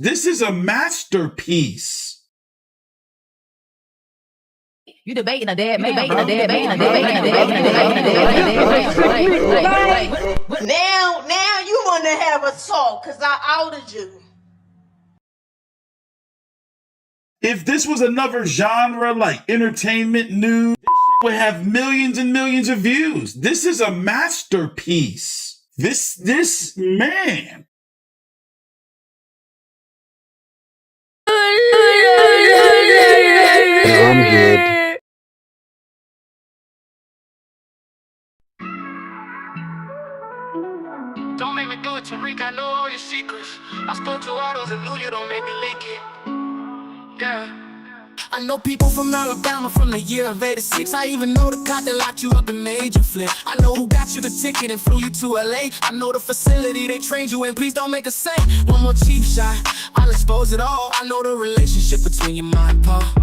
This is a masterpiece. You debating a dead man, bro. Now you want to have a talk because I outed you. If this was another genre like entertainment news, this would have millions and millions of views. This is a masterpiece. This man. I'm good. Don't make me do it, Tariq, I know all your secrets. I spoke to all those and knew you, don't make me leak it. Yeah. I know people from Alabama from the year of 86. I even know the cop that locked you up and made you flip. I know who got you the ticket and flew you to LA. I know the facility they trained you in, please don't make a say. One more cheap shot, I'll expose it all. I know the relationship between your mom and pa.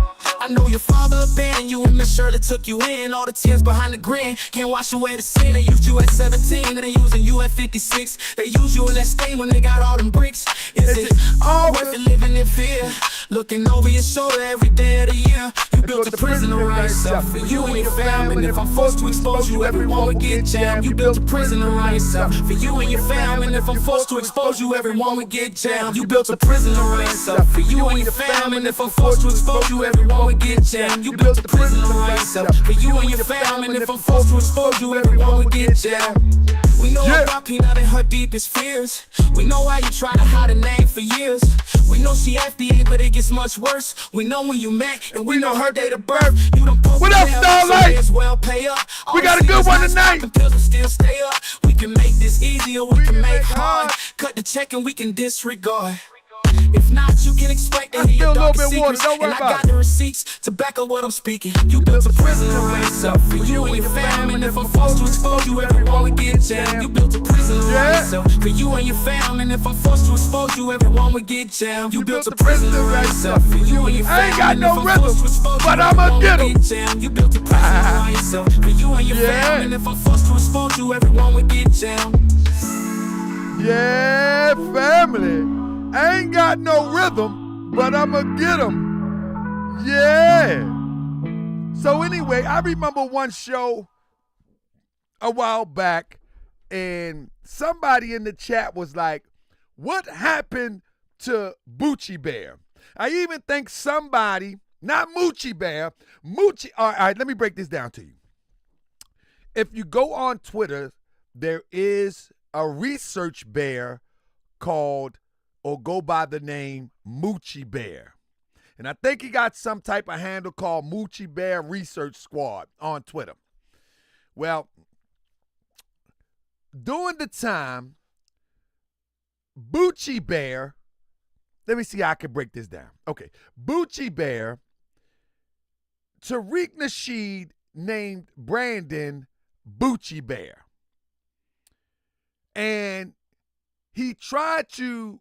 I know your father abandoned you and Miss Shirley took you in. All the tears behind the grin can't wash away the sin. They used you at 17 and they using you at 56. They used you in that state when they got all them bricks. Is it all worth it living in fear? Looking over your shoulder every day of the year. You built a prison around yourself for you and your family. And if I'm forced to expose you, everyone would get jammed. You built a prison around yourself for you and your family. And if I'm forced to expose you, everyone would get jammed. You built a prison around yourself for you and your family. And if I'm forced to expose you, everyone would get jammed. You built a prison around yourself for you and your family. And if I'm forced to expose you, everyone would get jammed. We know about Peanut and her deepest fears. We know why you tried to hide a name for years. We know she FDA, but it gets much worse. We know when you met, and we know her date of birth. You don't poke. What up, Starlight? So well pay up. We got a good one tonight. Pills will still stay up. We can make this easy or we can make hard. Cut the check and we can disregard. If not, you can expect to hear your darkest secrets. And I got the receipts to back up what I'm speaking. You built a prison around yourself for you and your family. And if I'm forced to expose you, everyone would get jammed. You built a prison around yourself for you and your family. And if I'm forced to expose you, everyone would get jammed. You built a prison around yourself for you and your family. I ain't got no rhythm, but I'ma get him. You built a prison around yourself for you and your family. And if I'm forced to expose you, everyone would get jammed. Yeah, family. I ain't got no rhythm, but I'ma get him. Yeah. So anyway, I remember one show a while back, and somebody in the chat was like, what happened to Boochie Bear? I even think somebody, not Moochie Bear, all right, let me break this down to you. If you go on Twitter, there is a research bear called, or go by the name Boochie Bear. And I think he got some type of handle called Boochie Bear Research Squad on Twitter. Well, during the time, Boochie Bear, let me see how I can break this down. Okay, Boochie Bear, Tariq Nasheed named Brandon Boochie Bear. And he tried to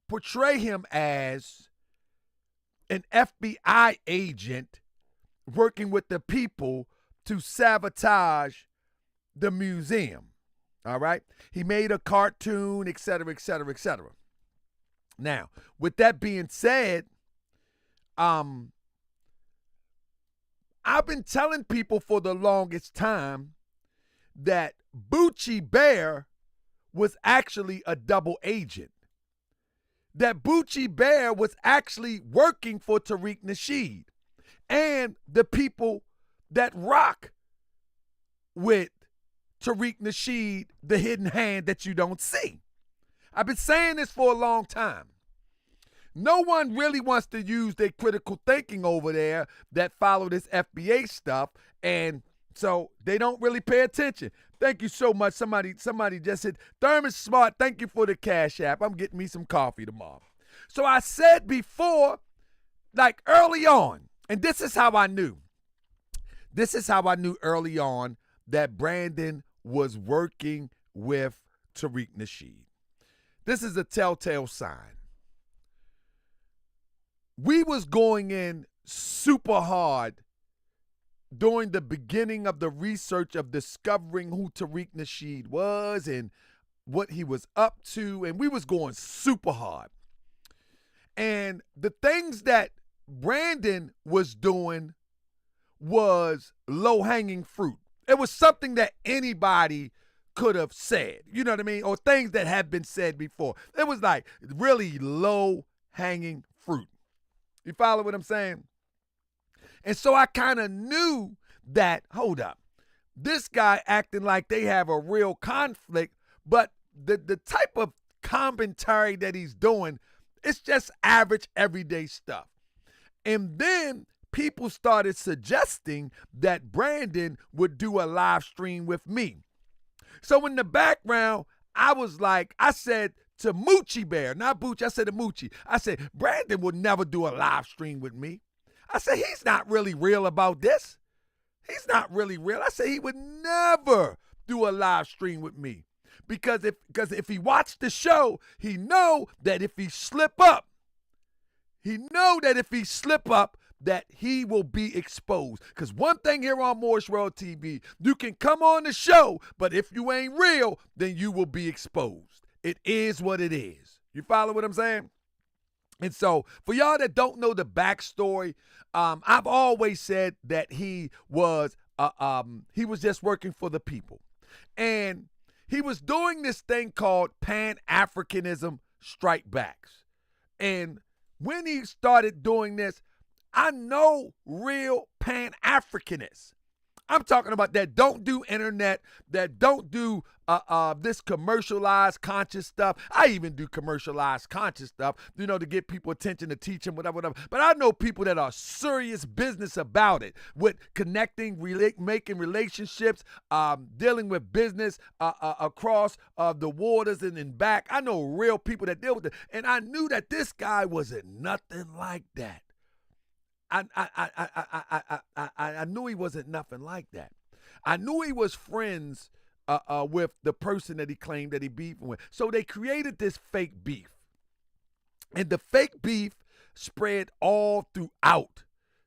portray him as an FBI agent working with the people to sabotage the museum. All right? He made a cartoon, et cetera, et cetera, et cetera. Now, with that being said, I've been telling people for the longest time that Boochie Bear was actually a double agent. That Boochie Bear was actually working for Tariq Nasheed and the people that rock with Tariq Nasheed, the hidden hand that you don't see. I've been saying this for a long time. No one really wants to use their critical thinking over there that follow this FBA stuff, and so they don't really pay attention. Thank you so much. Somebody just said, Thurman Smart, thank you for the Cash App. I'm getting me some coffee tomorrow. So I said before, like early on, and this is how I knew. This is how I knew early on that Brandon was working with Tariq Nasheed. This is a telltale sign. We was going in super hard during the beginning of the research of discovering who Tariq Nasheed was and what he was up to, and we was going super hard. And the things that Brandon was doing was low-hanging fruit. It was something that anybody could have said, you know what I mean? Or things that had been said before. It was like really low-hanging fruit. You follow what I'm saying? And so I kind of knew that, hold up, this guy acting like they have a real conflict, but the type of commentary that he's doing, it's just average, everyday stuff. And then people started suggesting that Brandon would do a live stream with me. So in the background, I said to Boochie Bear, not Boochie, I said to Moochie, I said, Brandon would never do a live stream with me. I said, he's not really real about this. He's not really real. I said he would never do a live stream with me. Because if he watched the show, he know that if he slip up, that he will be exposed. Because one thing here on Moorish World TV, you can come on the show, but if you ain't real, then you will be exposed. It is what it is. You follow what I'm saying? And so for y'all that don't know the backstory, I've always said that he was just working for the people. And he was doing this thing called Pan-Africanism strike backs. And when he started doing this, I know real Pan-Africanists. I'm talking about that don't do internet, that don't do this commercialized conscious stuff. I even do commercialized conscious stuff, to get people attention, to teach them, whatever. But I know people that are serious business about it, with connecting, making relationships, dealing with business across the waters and back. I know real people that deal with it. And I knew that this guy wasn't nothing like that. I knew he wasn't nothing like that. I knew he was friends with the person that he claimed that he beefing with. So they created this fake beef. And the fake beef spread all throughout.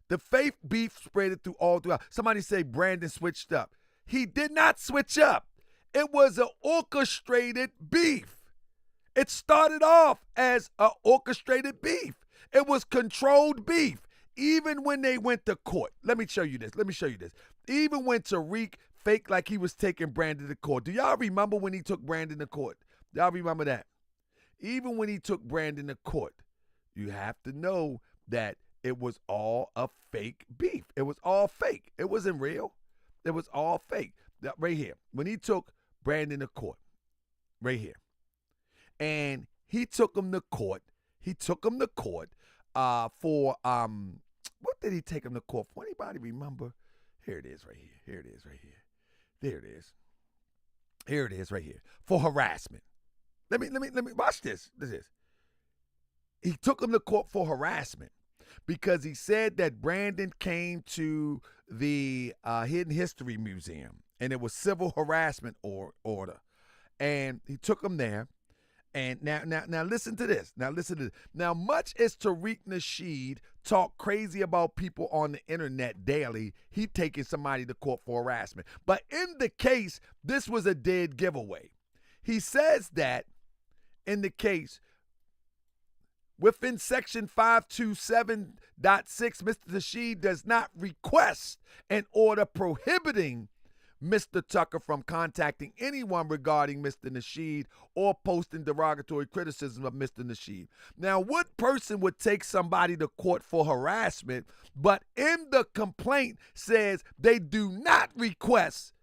The fake beef spread it all throughout. Somebody say Brandon switched up. He did not switch up. It was an orchestrated beef. It started off as an orchestrated beef. It was controlled beef. Even when they went to court, let me show you this. Even when Tariq faked like he was taking Brandon to court. Do y'all remember when he took Brandon to court? Y'all remember that? Even when he took Brandon to court, you have to know that it was all a fake beef. It was all fake. It wasn't real. It was all fake. Right here. When he took Brandon to court, right here. And he took him to court. For what did he take him to court for? Anybody remember? Here it is right here. There it is right here. For harassment. Let me watch this. He took him to court for harassment because he said that Brandon came to the Hidden History Museum and it was civil harassment order. And he took him there. And now listen to this. Now, much as Tariq Nasheed talk crazy about people on the internet daily, he taking somebody to court for harassment. But in the case, this was a dead giveaway. He says that in the case, within section 527.6, Mr. Nasheed does not request an order prohibiting Mr. Tucker from contacting anyone regarding Mr. Nasheed or posting derogatory criticism of Mr. Nasheed. Now, what person would take somebody to court for harassment, but in the complaint says they do not request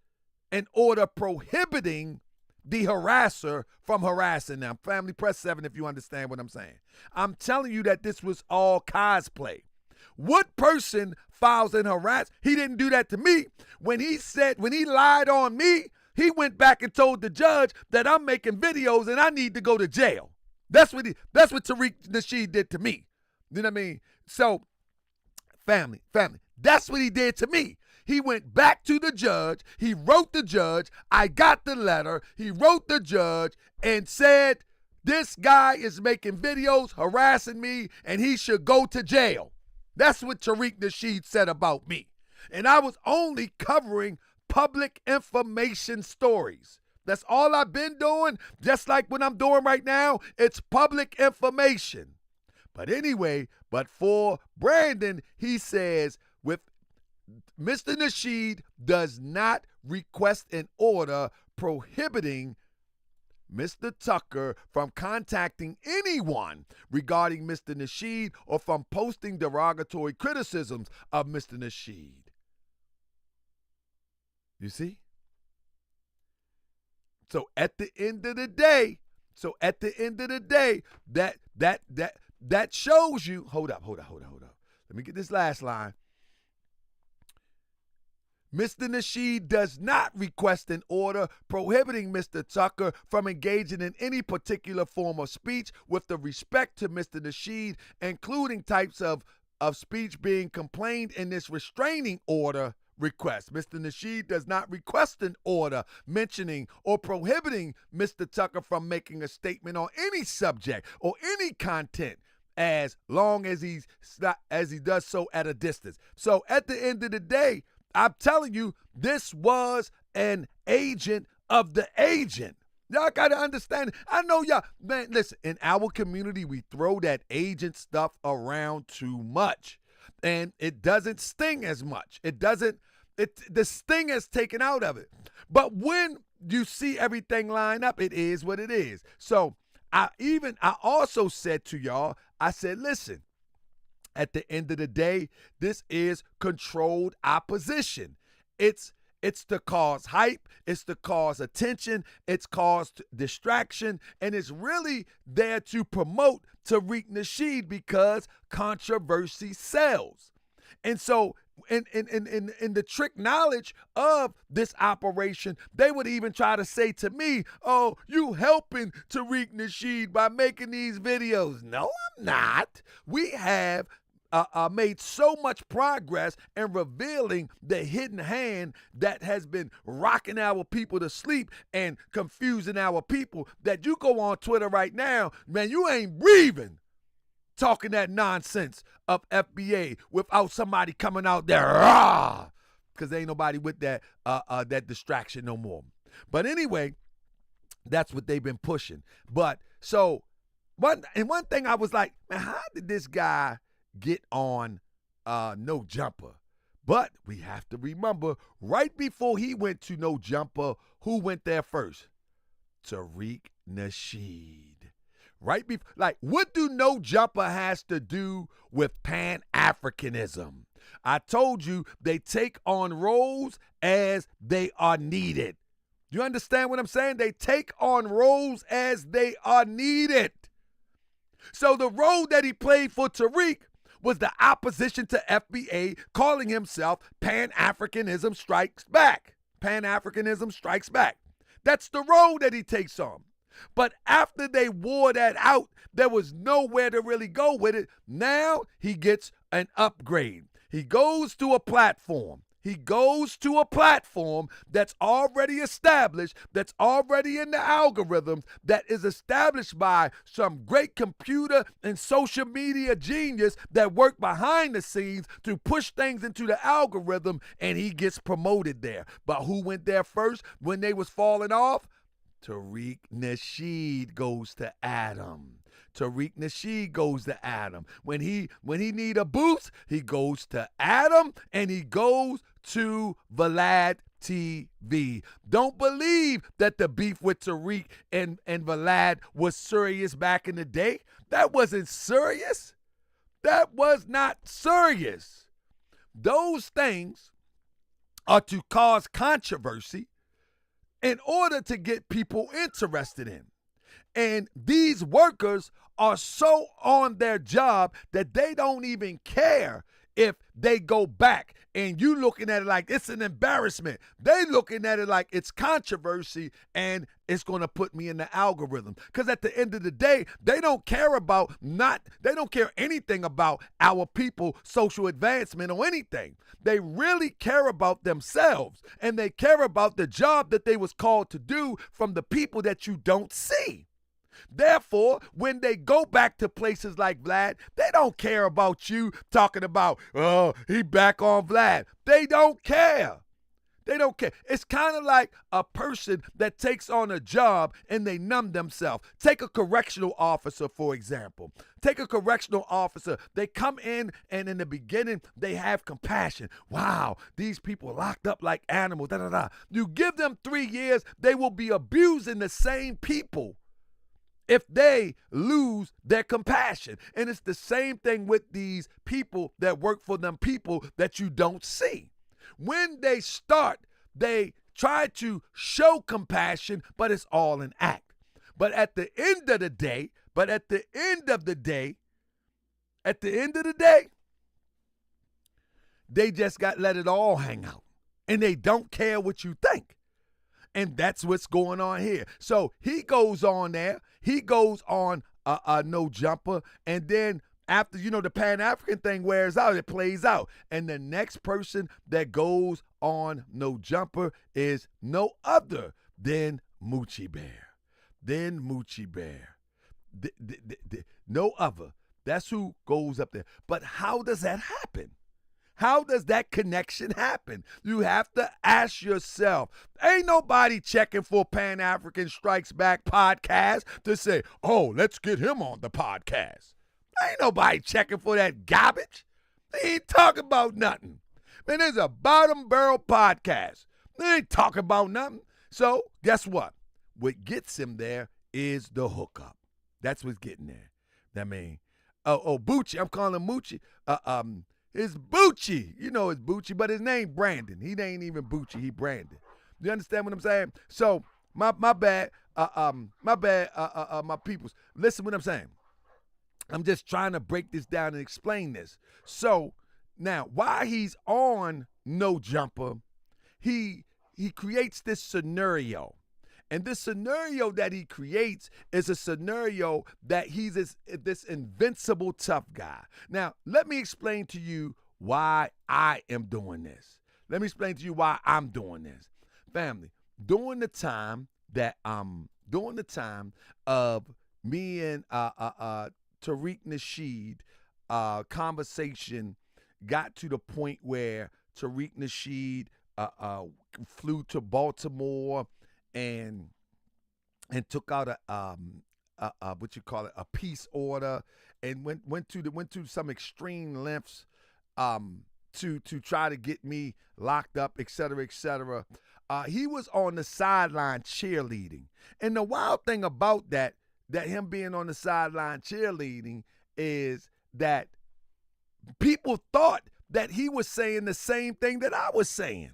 an order prohibiting the harasser from harassing them? Family, press 7 if you understand what I'm saying. I'm telling you that this was all cosplay. What person files an harass? He didn't do that to me. When he lied on me, he went back and told the judge that I'm making videos and I need to go to jail. That's what Tariq Nasheed did to me. You know what I mean? So, family, that's what he did to me. He went back to the judge. He wrote the judge. I got the letter. He wrote the judge and said, this guy is making videos harassing me and he should go to jail. That's what Tariq Nasheed said about me. And I was only covering public information stories. That's all I've been doing, just like what I'm doing right now. It's public information. But anyway, but for Brandon, he says, with Mr. Nasheed does not request an order prohibiting Mr. Tucker from contacting anyone regarding Mr. Nasheed or from posting derogatory criticisms of Mr. Nasheed. You see? So at the end of the day, that shows you, hold up. Let me get this last line. Mr. Nasheed does not request an order prohibiting Mr. Tucker from engaging in any particular form of speech with the respect to Mr. Nasheed, including types of speech being complained in this restraining order request. Mr. Nasheed does not request an order mentioning or prohibiting Mr. Tucker from making a statement on any subject or any content as long as he does so at a distance. So at the end of the day, I'm telling you, this was an agent of the agent. Y'all got to understand. I know y'all, man, listen, in our community, we throw that agent stuff around too much. And it doesn't sting as much. The sting is taken out of it. But when you see everything line up, it is what it is. So I also said to y'all, I said, listen, at the end of the day, this is controlled opposition. It's to cause hype, it's to cause attention, it's caused distraction, and it's really there to promote Tariq Nasheed because controversy sells. And so in the trick knowledge of this operation, they would even try to say to me, oh, you helping Tariq Nasheed by making these videos. No, I'm not. We have made so much progress in revealing the hidden hand that has been rocking our people to sleep and confusing our people that you go on Twitter right now, man, you ain't breathing talking that nonsense of FBA without somebody coming out there, rah, because ain't nobody with that distraction no more. But anyway, that's what they've been pushing. But so one thing I was like, man, how did this guy get on No Jumper? But we have to remember, right before he went to No Jumper, who went there first? Tariq Nasheed. Right before, like, what do No Jumper has to do with Pan-Africanism? I told you they take on roles as they are needed. You understand what I'm saying? They take on roles as they are needed. So the role that he played for Tariq was the opposition to FBA, calling himself Pan-Africanism Strikes Back. Pan-Africanism Strikes Back. That's the role that he takes on. But after they wore that out, there was nowhere to really go with it. Now he gets an upgrade. He goes to a platform. That's already established, that's already in the algorithms, that is established by some great computer and social media genius that work behind the scenes to push things into the algorithm, and he gets promoted there. But who went there first when they was falling off? Tariq Nasheed goes to Adam. Tariq Nasheed goes to Adam. When he need a boost, he goes to Adam, and he goes to Vlad TV. Don't believe that the beef with Tariq and Vlad was serious back in the day. That wasn't serious. That was not serious. Those things are to cause controversy in order to get people interested in. And these workers are so on their job that they don't even care if they go back and you looking at it like it's an embarrassment. They looking at it like it's controversy and it's going to put me in the algorithm. Because at the end of the day, they don't care anything about our people, social advancement or anything. They really care about themselves, and they care about the job that they was called to do from the people that you don't see. Therefore, when they go back to places like Vlad, they don't care about you talking about, oh, he back on Vlad. They don't care. They don't care. It's kind of like a person that takes on a job and they numb themselves. Take a correctional officer, for example. Take a correctional officer. They come in and in the beginning, they have compassion. Wow, these people are locked up like animals. Da, da, da. You give them 3 years, they will be abusing the same people if they lose their compassion. And it's the same thing with these people that work for them people that you don't see. When they start, they try to show compassion, but it's all an act. But at the end of the day, they just got let it all hang out. And they don't care what you think. And that's what's going on here. So he goes on there. He goes on No Jumper. And then after, the Pan-African thing wears out, it plays out. And the next person that goes on No Jumper is no other than Boochie Bear. No other. That's who goes up there. But how does that happen? How does that connection happen? You have to ask yourself. Ain't nobody checking for Pan-African Strikes Back podcast to say, oh, let's get him on the podcast. Ain't nobody checking for that garbage. They ain't talking about nothing. Man, there's a bottom barrel podcast. They ain't talking about nothing. So guess what? What gets him there is the hookup. That's what's getting there. I mean, Boochie. I'm calling him Boochie. It's Boochie. You know it's Boochie, but his name Brandon. He ain't even Boochie. He Brandon. You understand what I'm saying? So my bad, my peoples. Listen what I'm saying. I'm just trying to break this down and explain this. So now, while he's on No Jumper, he creates this scenario. And this scenario that he creates is a scenario that he's this invincible tough guy. Now, let me explain to you why I am doing this. Let me explain to you why I'm doing this. Family, during the time of me and Tariq Nasheed conversation got to the point where Tariq Nasheed flew to Baltimore and took out a peace order and went to some extreme lengths to try to get me locked up, et cetera, et cetera. He was on the sideline cheerleading. And the wild thing about that him being on the sideline cheerleading is that people thought that he was saying the same thing that I was saying.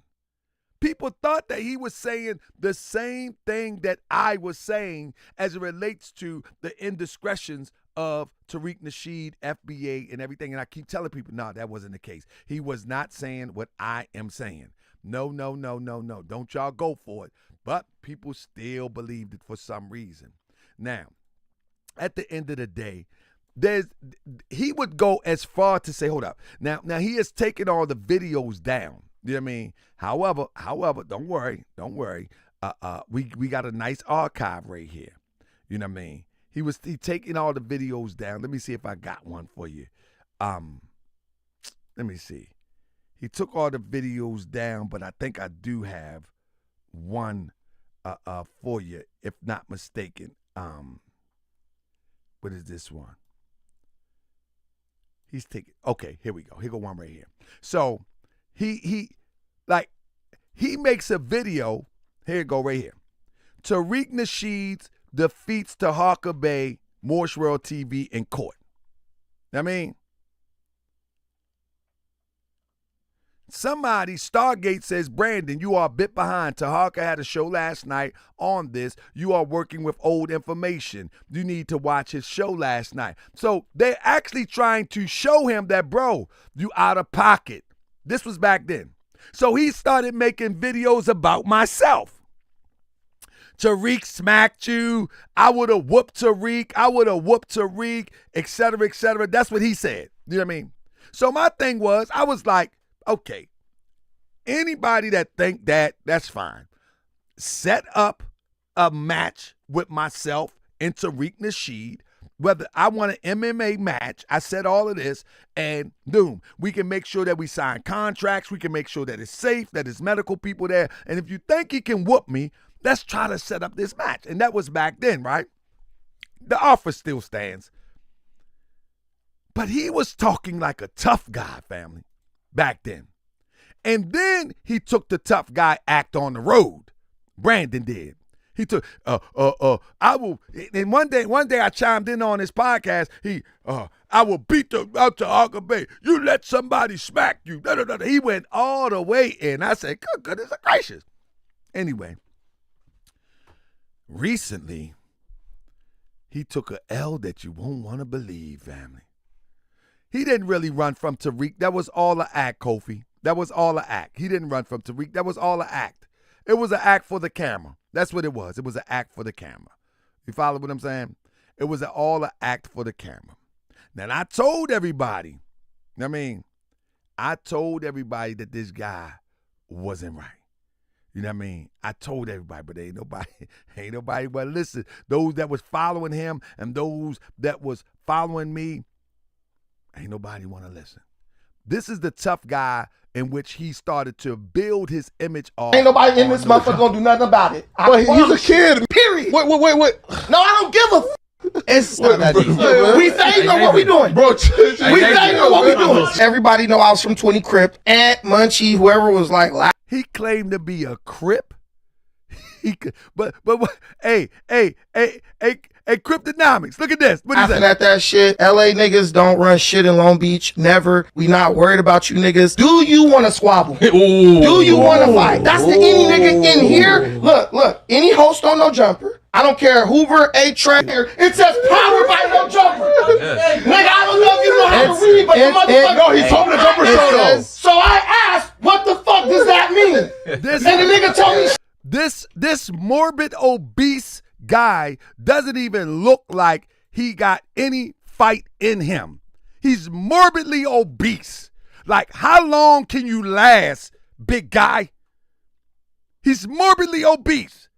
People thought that he was saying the same thing that I was saying as it relates to the indiscretions of Tariq Nasheed, FBA, and everything. And I keep telling people, no, that wasn't the case. He was not saying what I am saying. No. Don't y'all go for it. But people still believed it for some reason. Now, at the end of the day, he would go as far to say, hold up. Now he has taken all the videos down. You know what I mean? However, don't worry. We got a nice archive right here. You know what I mean? He taking all the videos down. Let me see if I got one for you. Let me see. He took all the videos down, but I think I do have one for you, if not mistaken. What is this one? He's taking. Okay, here we go. Here go one right here. So he makes a video. Here it go right here. Tariq Nasheed defeats TUCKER Bay, Moorish World TV in court. I mean, somebody, Stargate says, Brandon, you are a bit behind. TUCKER had a show last night on this. You are working with old information. You need to watch his show last night. So they're actually trying to show him that, bro, you out of pocket. This was back then. So he started making videos about myself. Tariq smacked you. I would have whooped Tariq. Et cetera, et cetera. That's what he said. You know what I mean? So my thing was, I was like, okay, anybody that think that, that's fine. Set up a match with myself and Tariq Nasheed. whether I want an MMA match, I said all of this, and boom, we can make sure that we sign contracts. We can make sure that it's safe, that there's medical people there. And if you think he can whoop me, let's try to set up this match. And that was back then, right? The offer still stands. But he was talking like a tough guy, family, back then. And then he took the tough guy act on the road. Brandon did. He took, I will, and one day I chimed in on his podcast. I will beat out to Arca Bay. You let somebody smack you. Da, da, da. He went all the way in. I said, good goodness gracious. Anyway, recently, he took a L that you won't want to believe, family. He didn't really run from Tariq. That was all an act, Kofi. That was all an act. He didn't run from Tariq. That was all an act. It was an act for the camera. That's what it was. It was an act for the camera. You follow what I'm saying? It was all an act for the camera. Now, I told everybody, I told everybody that this guy wasn't right. You know what I mean? I told everybody, but ain't nobody but listen. Those that was following him and those that was following me, ain't nobody want to listen. This is the tough guy in which he started to build his image off. Ain't nobody in this motherfucker gonna do nothing about it. But he's a kid. Period. Wait. No, I don't give a It's not that easy. We think know what we doing. Bro, We think know what we doing. Everybody know I was from 20 Crip. Aunt, Munchie, whoever was like, He claimed to be a Crip. But hey, Cryptonomics, look at this. What is laughing that? at that shit. LA niggas don't run shit in Long Beach. Never. We not worried about you niggas. Do you want to squabble? Do you want to fight? That's the any nigga in here. Look. Any host on no jumper. I don't care. Hoover, A-Tracker. It says power by no jumper. Nigga, I don't know if you know how to read, but the motherfucker. No, he told me the jumper show though. So I asked, what the fuck does that mean? And the nigga told me. This morbid obese guy doesn't even look like he got any fight in him. He's morbidly obese. Like, how long can you last, big guy? He's morbidly obese.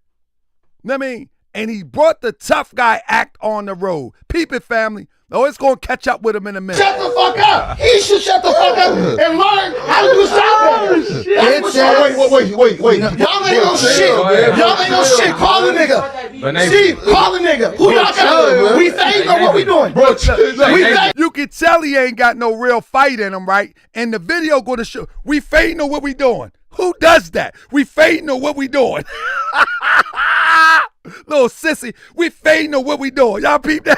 You know what I mean? And he brought the tough guy act on the road. Peep it, family. Oh, it's going to catch up with him in a minute. Shut the fuck up. He should shut the fuck up and learn how to do something. Wait. Y'all ain't no shit. Y'all ain't no shit. Call the nigga. Steve, call the nigga. Who y'all got? We think know what we doing. Bro, You can tell he ain't got no real fight in him, right? And the video going to show, we fading know what we doing. Who does that? We fading know what we doing. Little sissy, we fading know what we doing. Y'all peep that?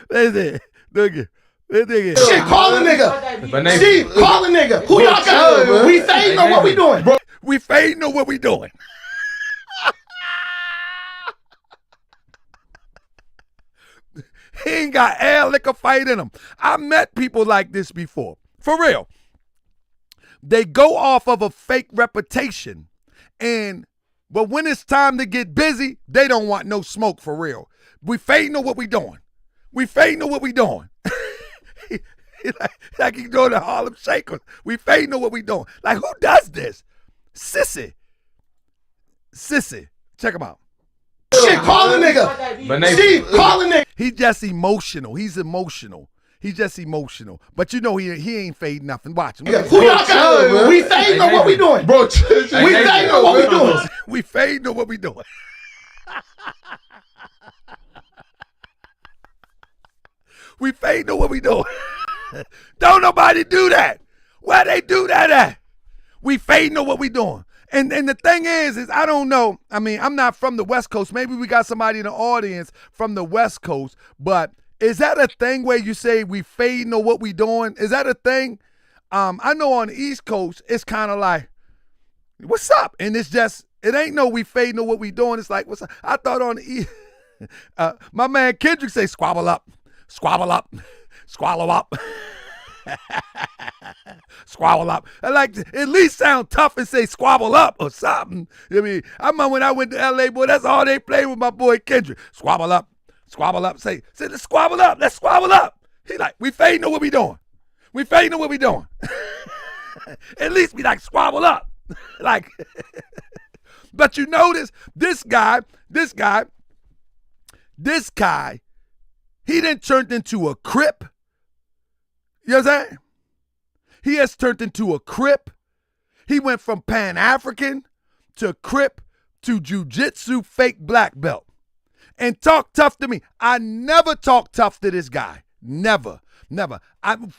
That's it. Look at it. Shit, call the nigga. Steve, call the nigga. Who y'all got? We fading know what we doing. We fading know what we doing. He ain't got air liquor fight in him. I met people like this before. For real. They go off of a fake reputation. But when it's time to get busy, they don't want no smoke for real. We fading know what we doing. We fading know what we doing. like he doing the Harlem Shakers. We fading know what we doing. Like, who does this? Sissy. Check him out. Shit, call the nigga. Steve, call the nigga. He just emotional. He's emotional. He's just emotional. But you know he ain't fade nothing. Watch him. Who y'all got? We fade know what we doing. Bro, We fade know what we doing. We fade know what we doing. We fade know what we doing. Don't nobody do that. Where they do that at? We fade know what we doing. And the thing is I don't know. I mean, I'm not from the West Coast. Maybe we got somebody in the audience from the West Coast, but is that a thing where you say we fade know what we doing? Is that a thing? I know on the East Coast, it's kind of like, what's up? And it's just, it ain't no we fade know what we doing. It's like, what's up? I thought on the East, my man Kendrick say squabble up, swallow up. Squabble up. I like to at least sound tough and say squabble up or something. I mean, I remember when I went to LA, boy, that's all they played with my boy Kendrick. Squabble up. Say, let's squabble up. He like, we fade know what we doing. At least we like squabble up. Like, but you notice this guy He then turned into a Crip. You know what I'm saying? He has turned into a Crip. He went from Pan-African to Crip to Jiu-Jitsu fake black belt. And talk tough to me. I never talk tough to this guy. Never.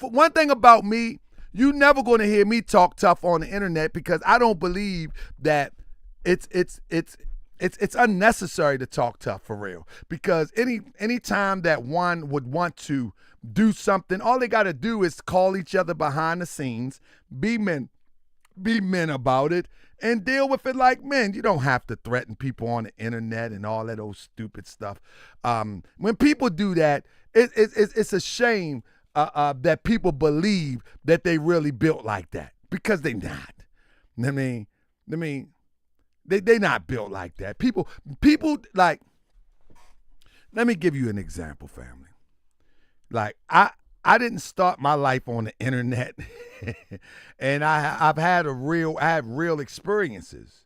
One thing about me, you never going to hear me talk tough on the internet because I don't believe that it's unnecessary to talk tough for real. Because any time that one would want to do something, all they got to do is call each other behind the scenes, be men about it, and deal with it like men. You don't have to threaten people on the internet and all that old stupid stuff. When people do that, it's a shame that people believe that they really built like that, because they not. I mean, they not built like that. People like, let me give you an example, family. Like I didn't start my life on the internet, and I've had real experiences.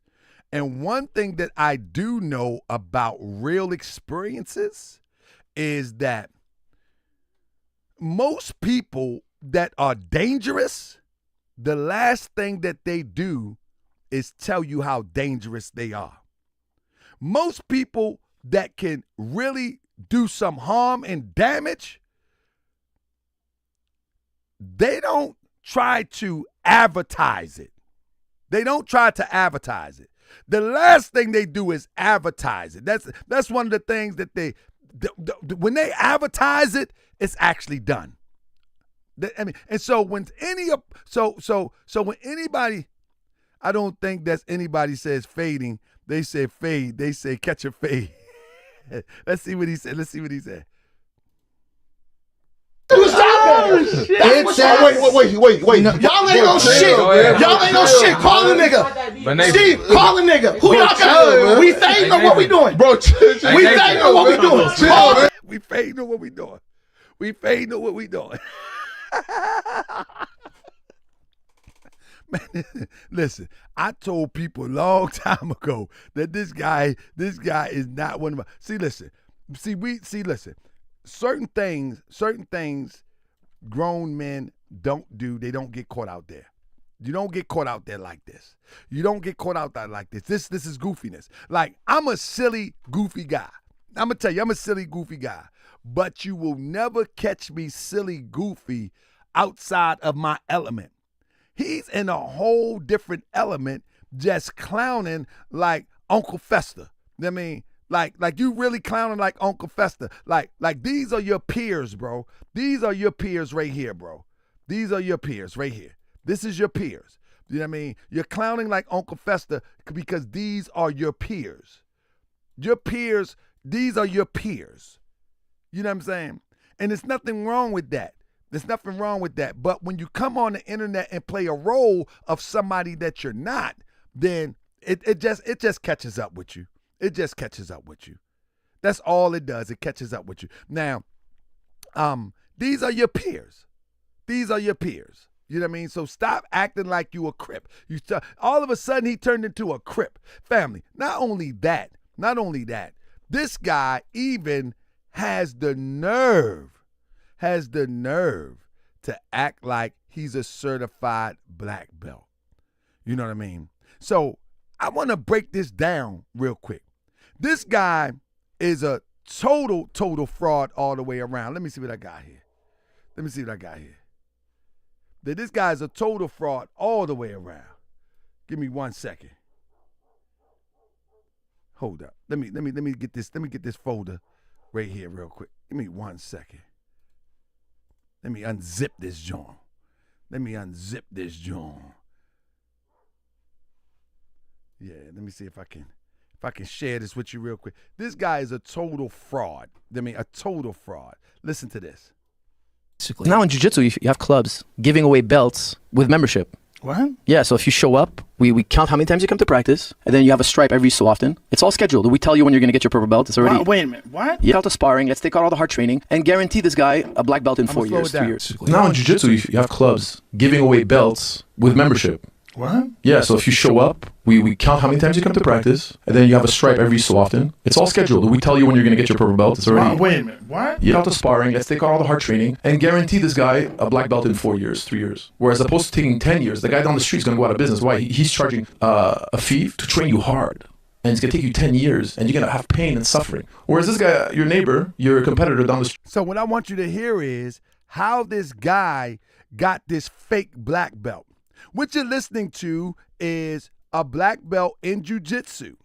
And one thing that I do know about real experiences is that most people that are dangerous, the last thing that they do is tell you how dangerous they are. Most people that can really do some harm and damage, they don't try to advertise it. The last thing they do is advertise it. That's one of the things that when they advertise it, it's actually done. And so when anybody, I don't think that's anybody says fading. They say fade. They say catch a fade. Let's see what he said. Wait. Y'all ain't no shit. Y'all ain't no shit. Call the nigga. Steve, call the nigga. Who y'all got? We fading or what we doing? Bro, we fading or what we doing? We fading or what we doing? We fading or what we doing? Man, listen, I told people a long time ago that this guy is not one of my. Listen. Certain things grown men don't do. They don't get caught out there. You don't get caught out there like this. You don't get caught out there like this. This is goofiness. Like, I'm a silly, goofy guy. I'm going to tell you, I'm a silly, goofy guy. But you will never catch me silly, goofy outside of my element. He's in a whole different element, just clowning like Uncle Fester. I mean, like you really clowning like Uncle Fester. Like these are your peers, bro. These are your peers right here, bro. These are your peers right here. This is your peers. You know what I mean? You're clowning like Uncle Fester because these are your peers. Your peers, these are your peers. You know what I'm saying? And there's nothing wrong with that. There's nothing wrong with that. But when you come on the internet and play a role of somebody that you're not, then it just catches up with you. It just catches up with you. That's all it does. It catches up with you. Now, these are your peers. These are your peers. You know what I mean? So stop acting like you a Crip. All of a sudden he turned into a Crip. Family, not only that, this guy even has the nerve to act like he's a certified black belt. You know what I mean? So I want to break this down real quick. This guy is a total fraud all the way around. Let me see what I got here. This guy's a total fraud all the way around. Give me 1 second. Hold up. Let me get this folder right here real quick. Give me 1 second. Let me unzip this joint. Yeah, let me see if I can share this with you real quick. This guy is a total fraud. A total fraud. Listen to this. Now in jiu-jitsu, you have clubs giving away belts with membership. What? Yeah, so if you show up, we count how many times you come to practice, and then you have a stripe every so often. It's all scheduled. We tell you when you're going to get your purple belt. It's already... Wait a minute, what? Yeah, out to sparring. Let's take out all the hard training and guarantee this guy a black belt in 4 years, 3 years. Now in jiu-jitsu, you have clubs giving away belts with membership. What? Yeah, so if you show up, we count how many times you come to practice, and then you have a stripe every so often. It's all scheduled. We tell you when you're going to get your purple belt. It's already... Wait a minute. What? You have to sparring. Let's take all the hard training and guarantee this guy a black belt in 4 years, 3 years. Whereas opposed to taking 10 years, the guy down the street is going to go out of business. Why? He's charging a fee to train you hard. And it's going to take you 10 years, and you're going to have pain and suffering. Whereas this guy, your neighbor, your competitor down the street... So what I want you to hear is how this guy got this fake black belt. What you're listening to is a black belt in jiu-jitsu.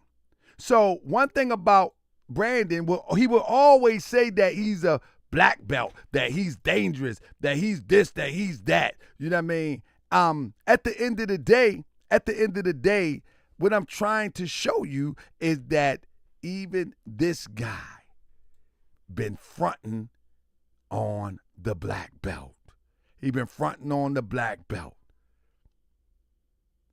So one thing about Brandon, he will always say that he's a black belt, that he's dangerous, that he's this, that he's that. You know what I mean? At the end of the day, what I'm trying to show you is that even this guy been fronting on the black belt. He been fronting on the black belt.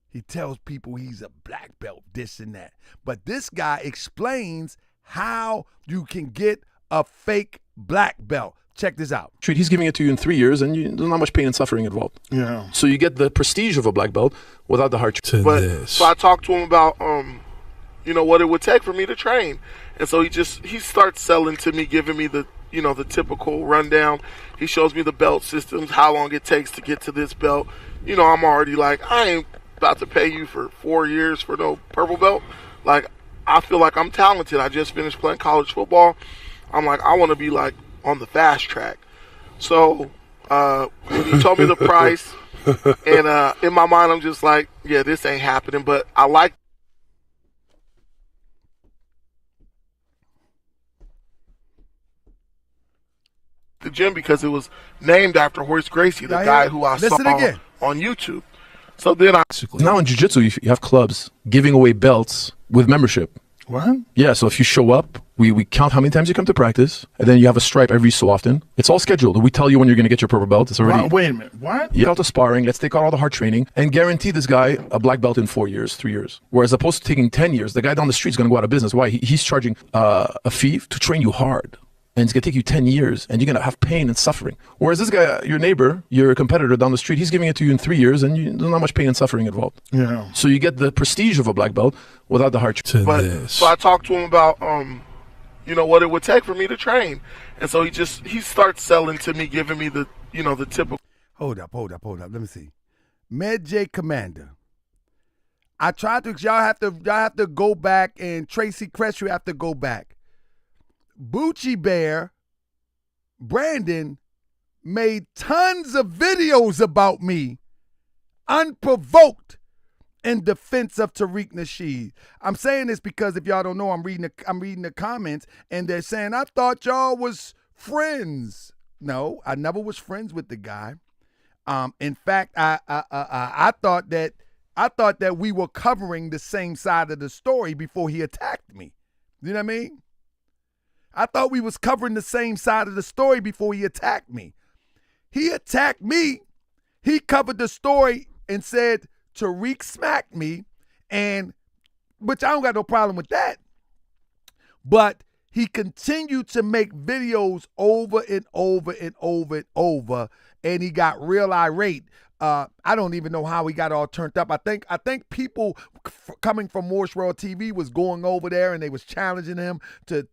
He tells people he's a black belt, this and that. But this guy explains how you can get a fake black belt. Check this out. He's giving it to you in 3 years, and there's not much pain and suffering involved. Yeah. So you get the prestige of a black belt without the hardship. So I talked to him about, what it would take for me to train. And so he starts selling to me, giving me the typical rundown. He shows me the belt systems, how long it takes to get to this belt. I'm already like, I ain't about to pay you for 4 years for no purple belt. Like, I feel like I'm talented. I just finished playing college football. I'm like, I want to be like on the fast track. So when he told me the price, and in my mind, I'm just like, yeah, this ain't happening. But I like the gym because it was named after Horace Gracie, the guy who I saw on YouTube. So then now in jiu-jitsu, you have clubs giving away belts with membership. What? Yeah, so if you show up, we count how many times you come to practice, and then you have a stripe every so often. It's all scheduled. We tell you when you're going to get your purple belt. It's already... Wait a minute. What? You have to sparring. Let's take all the hard training and guarantee this guy a black belt in 4 years, 3 years. Whereas opposed to taking 10 years, the guy down the street is going to go out of business. Why? He's charging a fee to train you hard. And it's going to take you 10 years, and you're going to have pain and suffering. Whereas this guy, your neighbor, your competitor down the street, he's giving it to you in 3 years, and there's not much pain and suffering involved. Yeah. So you get the prestige of a black belt without the hardship. So I talked to him about, what it would take for me to train. And so he starts selling to me, giving me the typical. Hold up. Let me see. Med J Commander. I tried to, y'all have to go back, and Tracy Crest, you have to go back. Boochie Bear, Brandon, made tons of videos about me, unprovoked, in defense of Tariq Nasheed. I'm saying this because if y'all don't know, I'm reading the comments, and they're saying, I thought y'all was friends. No, I never was friends with the guy. In fact, I thought that we were covering the same side of the story before he attacked me. You know what I mean? I thought we was covering the same side of the story before he attacked me. He attacked me. He covered the story and said Tariq smacked me, and which I don't got no problem with that. But he continued to make videos over and over and over and over, and he got real irate. I don't even know how he got all turned up. I think people coming from Moorish World TV was going over there and they was challenging him to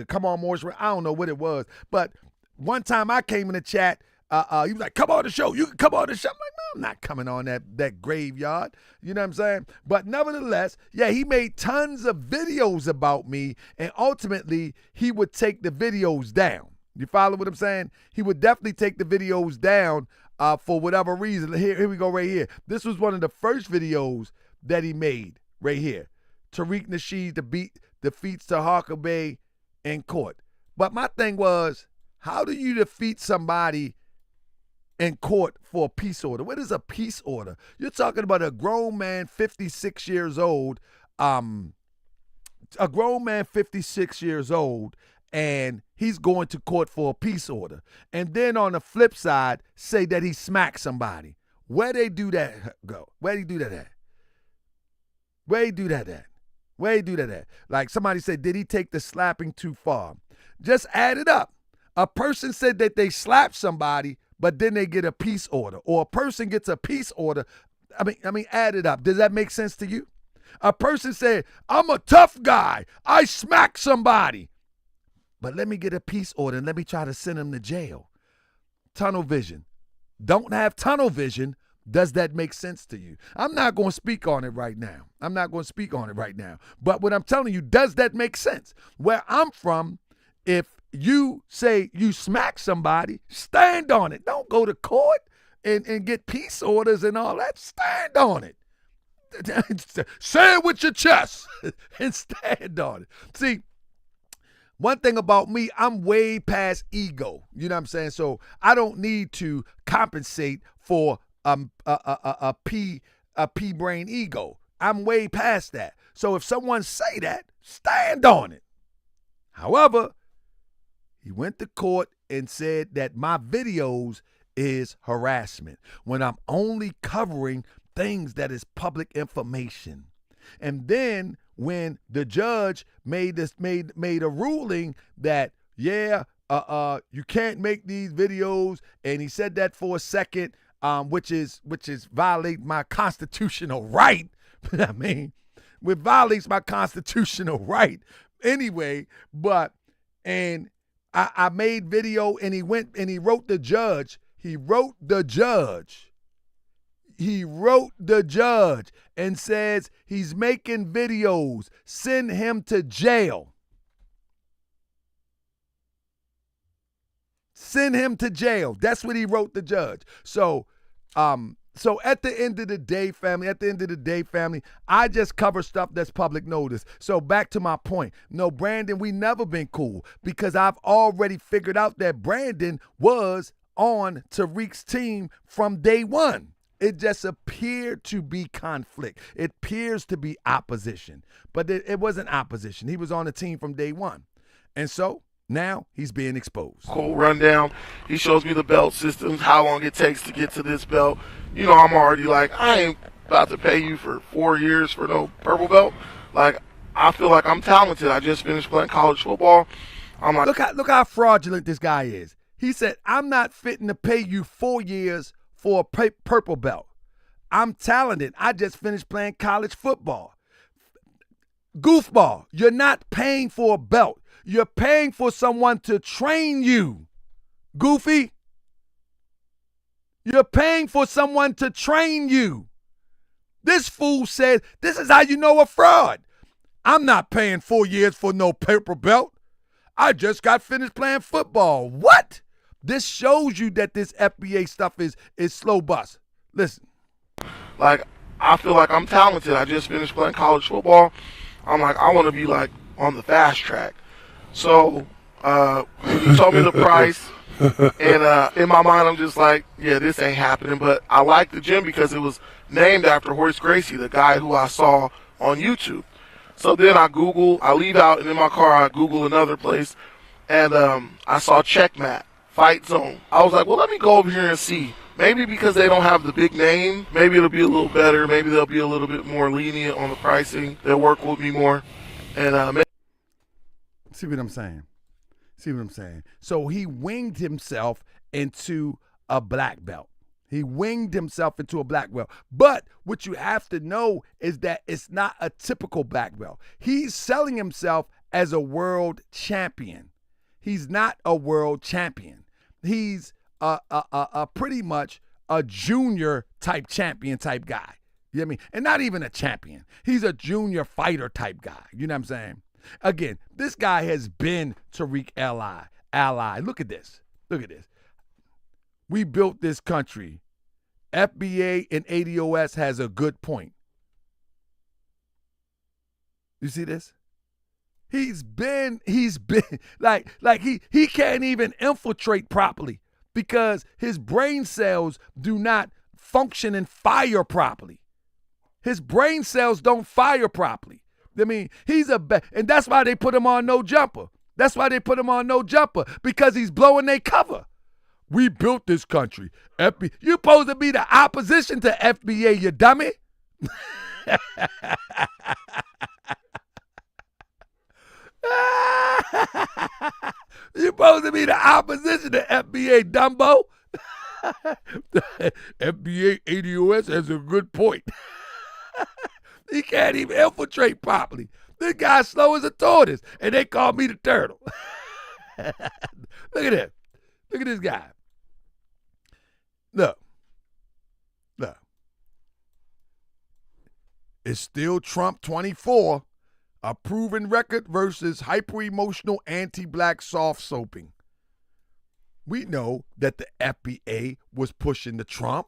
come on Moorish World. I don't know what it was, but one time I came in the chat, he was like, "Come on the show. You can come on the show." I'm like, "Man, I'm not coming on that graveyard." You know what I'm saying? But nevertheless, yeah, he made tons of videos about me, and ultimately he would take the videos down. You follow what I'm saying? He would definitely take the videos down. For whatever reason. Here we go right here. This was one of the first videos that he made right here. Tariq Nasheed defeats Tahaka Bey in court. But my thing was, how do you defeat somebody in court for a peace order? What is a peace order? You're talking about a grown man, 56 years old, and he's going to court for a peace order. And then on the flip side, say that he smacked somebody. Where they do that go? Where they do that at? Where he do that at? Where he do that at? Like somebody said, did he take the slapping too far? Just add it up. A person said that they slapped somebody, but then they get a peace order. Or a person gets a peace order. I mean, add it up. Does that make sense to you? A person said, I'm a tough guy. I smack somebody. But let me get a peace order and let me try to send him to jail. Tunnel vision. Don't have tunnel vision. Does that make sense to you? I'm not going to speak on it right now. But what I'm telling you, does that make sense? Where I'm from, if you say you smack somebody, stand on it. Don't go to court and get peace orders and all that. Stand on it. Say it with your chest and stand on it. See, one thing about me, I'm way past ego. You know what I'm saying? So I don't need to compensate for a pea brain ego. I'm way past that. So if someone say that, stand on it. However, he went to court and said that my videos is harassment when I'm only covering things that is public information. And then when the judge made a ruling that you can't make these videos, and he said that for a second, which is violate my constitutional right. I mean, it violates my constitutional right anyway. But I made video, and he went and he wrote the judge. He wrote the judge and says he's making videos. Send him to jail. Send him to jail. That's what he wrote the judge. So at the end of the day, family, I just cover stuff that's public notice. So back to my point. No, Brandon, we never been cool because I've already figured out that Brandon was on Tariq's team from day one. It just appeared to be conflict. It appears to be opposition, but it wasn't opposition. He was on the team from day one. And so now he's being exposed. Cool rundown. He shows me the belt systems, how long it takes to get to this belt. You know, I'm already like, I ain't about to pay you for 4 years for no purple belt. Like, I feel like I'm talented. I just finished playing college football. I'm like, look how fraudulent this guy is. He said, I'm not fitting to pay you 4 years for a purple belt. I'm talented. I just finished playing college football. Goofball, you're not paying for a belt. You're paying for someone to train you. Goofy. You're paying for someone to train you. This fool said, this is how you know a fraud. I'm not paying 4 years for no purple belt. I just got finished playing football. What? This shows you that this FBA stuff is slow bus. Listen. Like, I feel like I'm talented. I just finished playing college football. I'm like, I want to be like on the fast track. So he told me the price, and in my mind I'm just like, yeah, this ain't happening. But I like the gym because it was named after Horace Gracie, the guy who I saw on YouTube. So then I leave out, and in my car I Google another place, and I saw Checkmat, Fight Zone. I was like, well, let me go over here and see. Maybe because they don't have the big name, maybe it'll be a little better. Maybe they'll be a little bit more lenient on the pricing. They'll work with me more. And See what I'm saying? So he winged himself into a black belt. But what you have to know is that it's not a typical black belt. He's selling himself as a world champion. He's not a world champion. He's a pretty much a junior type champion type guy. You know what I mean? And not even a champion. He's a junior fighter type guy. You know what I'm saying? Again, this guy has been Tariq ally. Look at this. We built this country. FBA and ADOS has a good point. You see this? He's been like he can't even infiltrate properly because his brain cells do not function and fire properly. His brain cells don't fire properly. I mean, and that's why they put him on no jumper. Because he's blowing their cover. We built this country. You supposed to be the opposition to FBA, you dummy. You supposed to be the opposition to FBA, Dumbo. FBA ADOS has a good point. He can't even infiltrate properly. This guy's slow as a tortoise, and they call me the turtle. Look at this. Look at this guy. Look. It's still Trump 24, a proven record versus hyper-emotional anti-black soft soaping. We know that the FBA was pushing the Trump.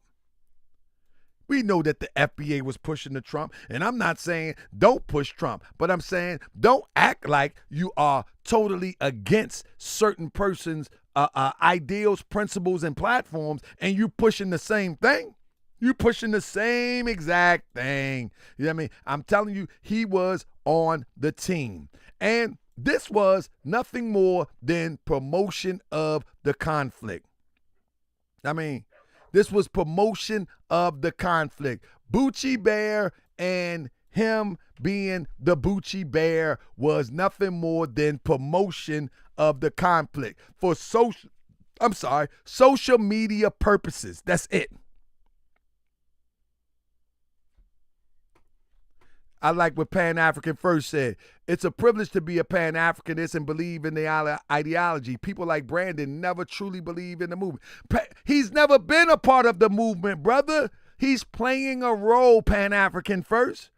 We know that the FBA was pushing the Trump. And I'm not saying don't push Trump, but I'm saying don't act like you are totally against certain persons' ideals, principles, and platforms, and you pushing the same thing. You pushing the same exact thing. You know what I mean? I'm telling you, he was on the team. And this was nothing more than promotion of the conflict. I mean, this was promotion of the conflict. Boochie Bear and him being the Boochie Bear was nothing more than promotion of the conflict for social media purposes. That's it. I like what Pan-African First said. It's a privilege to be a Pan-Africanist and believe in the ideology. People like Brandon never truly believe in the movement. He's never been a part of the movement, brother. He's playing a role, Pan-African First.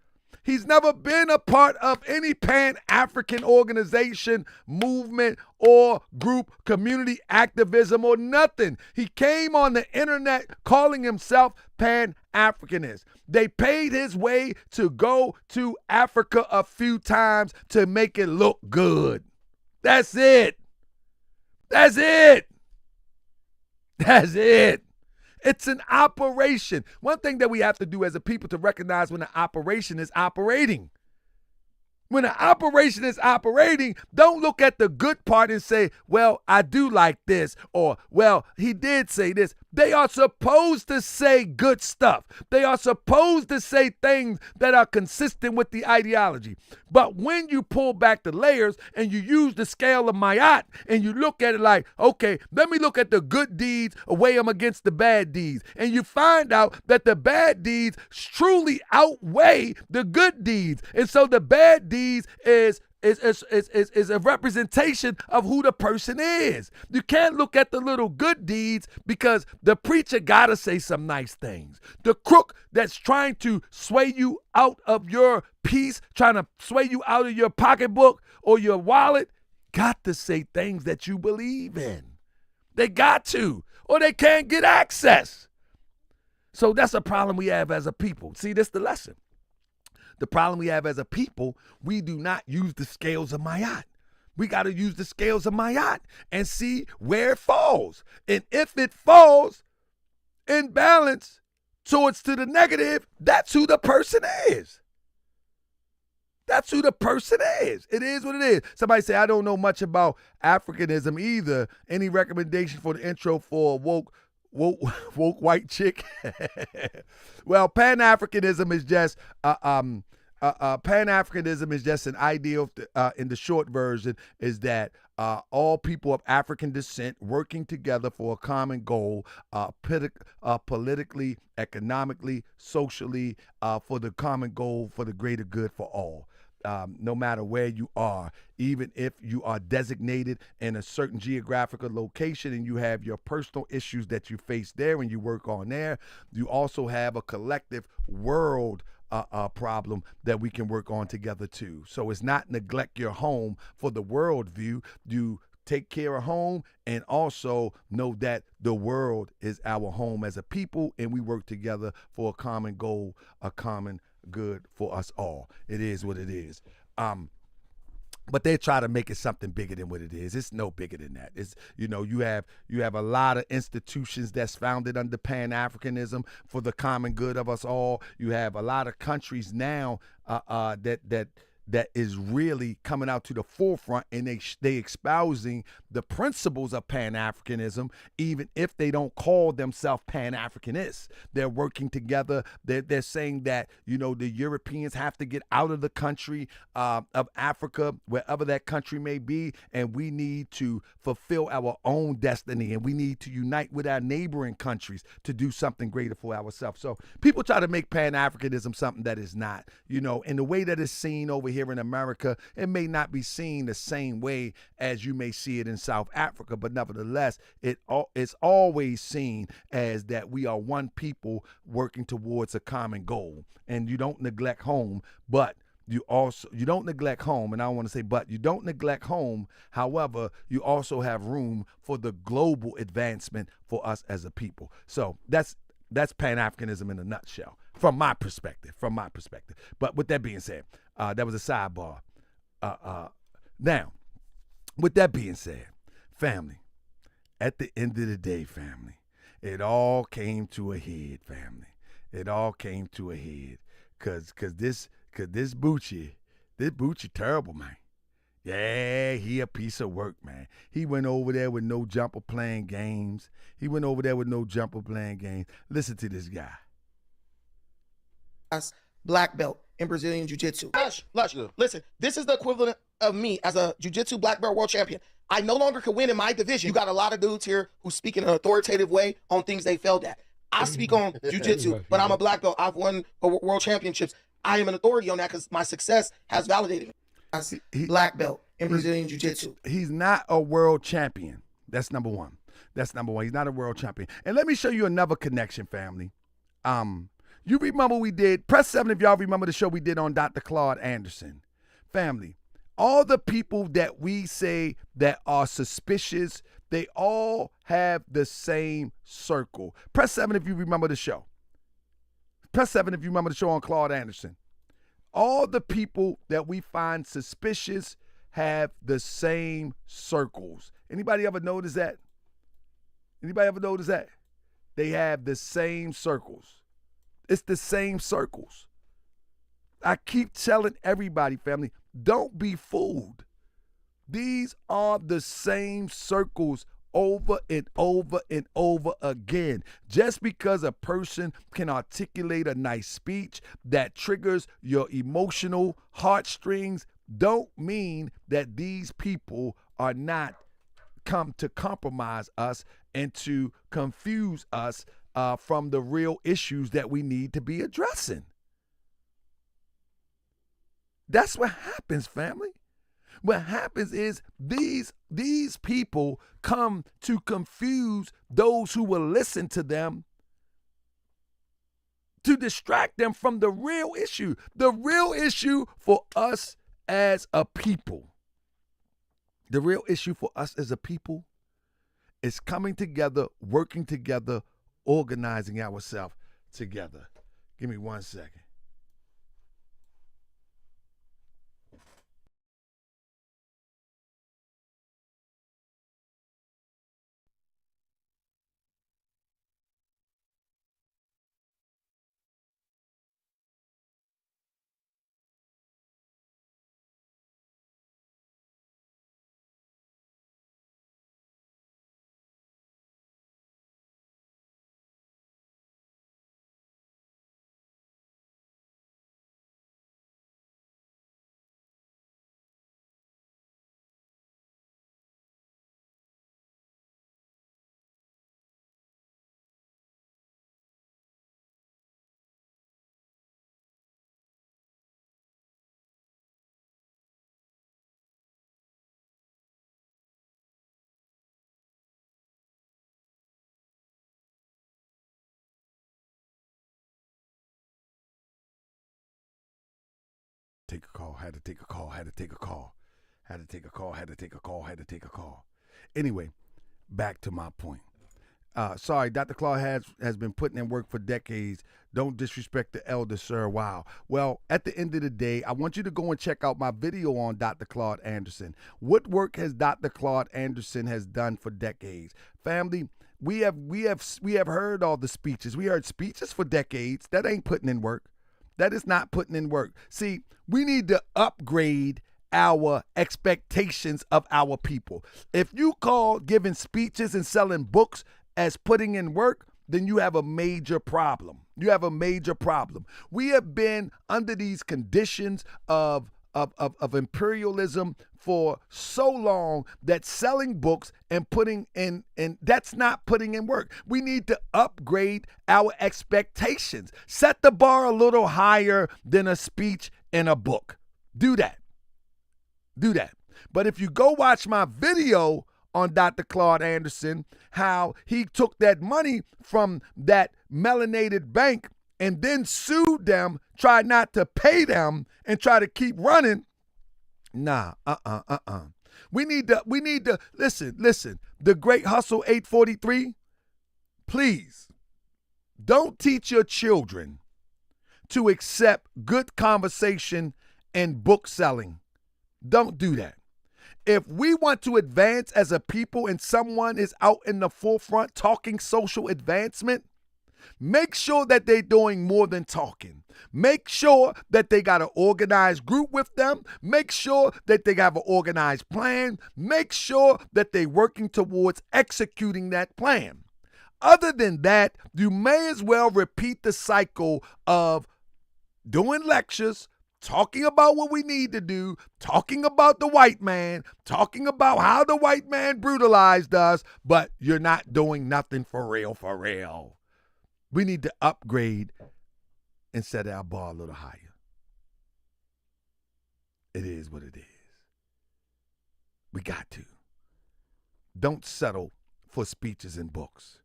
He's never been a part of any Pan-African organization, movement, or group, community activism, or nothing. He came on the internet calling himself Pan-Africanist. They paid his way to go to Africa a few times to make it look good. That's it. That's it. That's it. It's an operation. One thing that we have to do as a people to recognize when an operation is operating. When an operation is operating, don't look at the good part and say, well, I do like this, or, well, he did say this. They are supposed to say good stuff. They are supposed to say things that are consistent with the ideology. But when you pull back the layers and you use the scale of Mayat and you look at it like, okay, let me look at the good deeds and weigh them against the bad deeds. And you find out that the bad deeds truly outweigh the good deeds. And so the bad deeds is a representation of who the person is. You can't look at the little good deeds because the preacher gotta say some nice things. The crook that's trying to sway you out of your peace, trying to sway you out of your pocketbook or your wallet, got to say things that you believe in. They got to, or they can't get access. So that's a problem we have as a people. See, this is the lesson. The problem we have as a people, we do not use the scales of Mayat. We got to use the scales of Mayat and see where it falls. And if it falls in balance towards to the negative, that's who the person is. That's who the person is. It is what it is. Somebody say, I don't know much about Africanism either. Any recommendation for the intro for a woke white chick? Well, Pan-Africanism is just Pan-Africanism is just an ideal. In the short version, is that all people of African descent working together for a common goal, politically, economically, socially, for the common goal, for the greater good for all. No matter where you are, even if you are designated in a certain geographical location and you have your personal issues that you face there and you work on there, you also have a collective world problem that we can work on together too. So it's not neglect your home for the world view. You take care of home and also know that the world is our home as a people and we work together for a common goal, a common good for us all. It is what it is. But they try to make it something bigger than what it is. It's no bigger than that. It's, you know, you have a lot of institutions that's founded under Pan-Africanism for the common good of us all. You have a lot of countries now that that is really coming out to the forefront, and they espousing the principles of Pan-Africanism, even if they don't call themselves Pan-Africanists. They're working together. They're saying that, you know, the Europeans have to get out of the country of Africa, wherever that country may be, and we need to fulfill our own destiny, and we need to unite with our neighboring countries to do something greater for ourselves. So people try to make Pan-Africanism something that is not, you know, in the way that it's seen over here in America, it may not be seen the same way as you may see it in South Africa, but nevertheless, it's always seen as that we are one people working towards a common goal. And you don't neglect home, but you don't neglect home, and I want to say, but you don't neglect home. However, you also have room for the global advancement for us as a people. So that's Pan-Africanism in a nutshell, from my perspective. But with that being said, that was a sidebar. Now, with that being said, family, at the end of the day, family, it all came to a head, family. It all came to a head, cause this Boochie terrible, man. Yeah, he a piece of work, man. He went over there with no jumper playing games. Listen to this guy. Black belt in Brazilian Jiu-Jitsu. Lush, listen, this is the equivalent of me as a Jiu-Jitsu black belt world champion. I no longer can win in my division. You got a lot of dudes here who speak in an authoritative way on things they failed at. I speak on Jiu-Jitsu, but I'm a black belt. I've won world championships. I am an authority on that because my success has validated me. Black belt in Brazilian Jiu-Jitsu. He's not a world champion. That's number one. He's not a world champion. And let me show you another connection, family. You remember we did, press 7 if y'all remember the show we did on Dr. Claude Anderson. Family, all the people that we say that are suspicious, they all have the same circle. Press 7 if you remember the show. Press 7 if you remember the show on Claude Anderson. All the people that we find suspicious have the same circles. Anybody ever notice that? They have the same circles. It's the same circles. I keep telling everybody, family, don't be fooled. These are the same circles over and over and over again. Just because a person can articulate a nice speech that triggers your emotional heartstrings, don't mean that these people are not come to compromise us and to confuse us from the real issues that we need to be addressing. That's what happens, family. What happens is these people come to confuse those who will listen to them, to distract them from the real issue. The real issue for us as a people. The real issue for us as a people is coming together, working together, organizing ourselves together. Give me 1 second. Had to take a call. Anyway, back to my point. Sorry, Dr. Claude has been putting in work for decades. Don't disrespect the elder, sir. Wow. Well, at the end of the day, I want you to go and check out my video on Dr. Claude Anderson. What work has Dr. Claude Anderson has done for decades? Family, we have heard all the speeches. We heard speeches for decades. That ain't putting in work. That is not putting in work. See, we need to upgrade our expectations of our people. If you call giving speeches and selling books as putting in work, then you have a major problem. You have a major problem. We have been under these conditions of imperialism for so long that selling books and putting in that's not putting in work. We need to upgrade our expectations. Set the bar a little higher than a speech and a book. Do that. Do that. But if you go watch my video on Dr. Claude Anderson, how he took that money from that melanated bank and then sued them, tried not to pay them, and try to keep running. Nah, We need to listen. The Great Hustle 843, please don't teach your children to accept good conversation and book selling. Don't do that. If we want to advance as a people and someone is out in the forefront talking social advancement, make sure that they're doing more than talking. Make sure that they got an organized group with them. Make sure that they have an organized plan. Make sure that they're working towards executing that plan. Other than that, you may as well repeat the cycle of doing lectures, talking about what we need to do, talking about the white man, talking about how the white man brutalized us, but you're not doing nothing for real, for real. We need to upgrade and set our bar a little higher. It is what it is. We got to. Don't settle for speeches and books.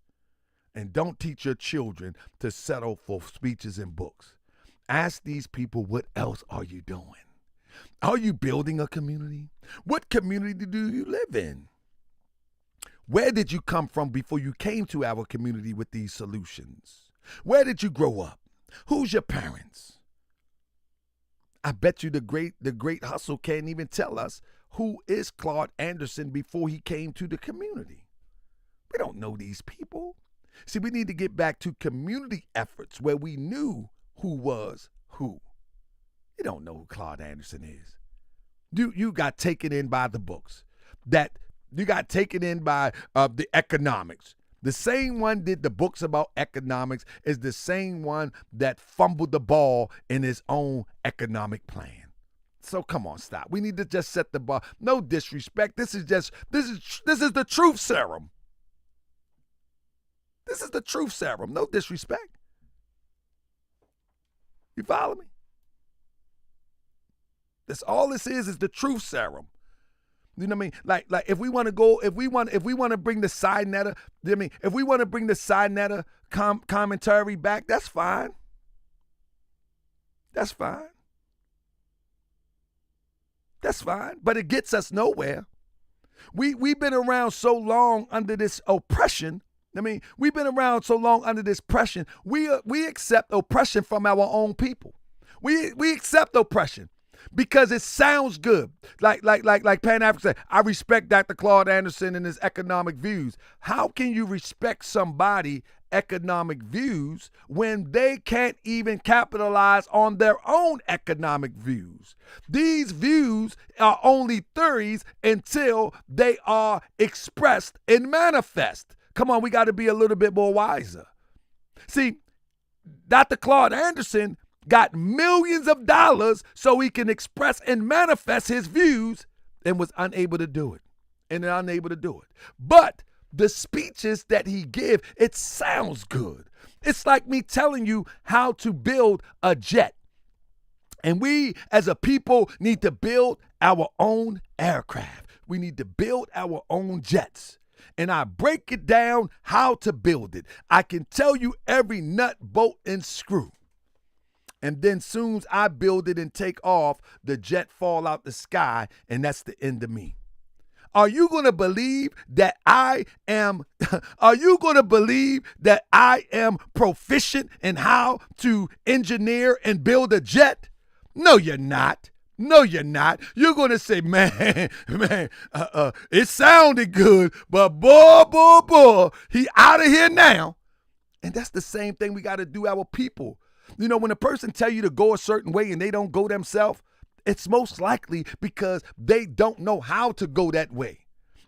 And don't teach your children to settle for speeches and books. Ask these people, what else are you doing? Are you building a community? What community do you live in? Where did you come from before you came to our community with these solutions? Where did you grow up? Who's your parents? I bet you the great hustle can't even tell us who is Claude Anderson before he came to the community. We don't know these people. See, we need to get back to community efforts where we knew who was who. You don't know who Claude Anderson is. You got taken in by the books. That you got taken in by the economics. The same one did the books about economics is the same one that fumbled the ball in his own economic plan. So come on, stop. We need to just set the bar. No disrespect. This is the truth serum. This is the truth serum. No disrespect. You follow me? That's all this is the truth serum. You know what I mean? Like if we want to bring the side netter, if we want to bring the side netter commentary back, that's fine. That's fine. That's fine. But it gets us nowhere. We've been around so long under this oppression. We've been around so long under this oppression. We accept oppression from our own people. We accept oppression because it sounds good. Like Pan-African said, I respect Dr. Claude Anderson and his economic views. How can you respect somebody's economic views when they can't even capitalize on their own economic views? These views are only theories until they are expressed and manifest. Come on, we got to be a little bit more wiser. See, Dr. Claude Anderson got millions of dollars so he can express and manifest his views and was unable to do it. But the speeches that he give, it sounds good. It's like me telling you how to build a jet. And we as a people need to build our own aircraft. We need to build our own jets. And I break it down how to build it. I can tell you every nut, bolt, and screw. And then soon as I build it and take off, the jet fall out the sky, and that's the end of me. Are you going to believe that I am proficient in how to engineer and build a jet? No, you're not. No, you're not. You're going to say, man, it sounded good, but boy, he out of here now. And that's the same thing we got to do our people. You know, when a person tell you to go a certain way and they don't go themselves, it's most likely because they don't know how to go that way.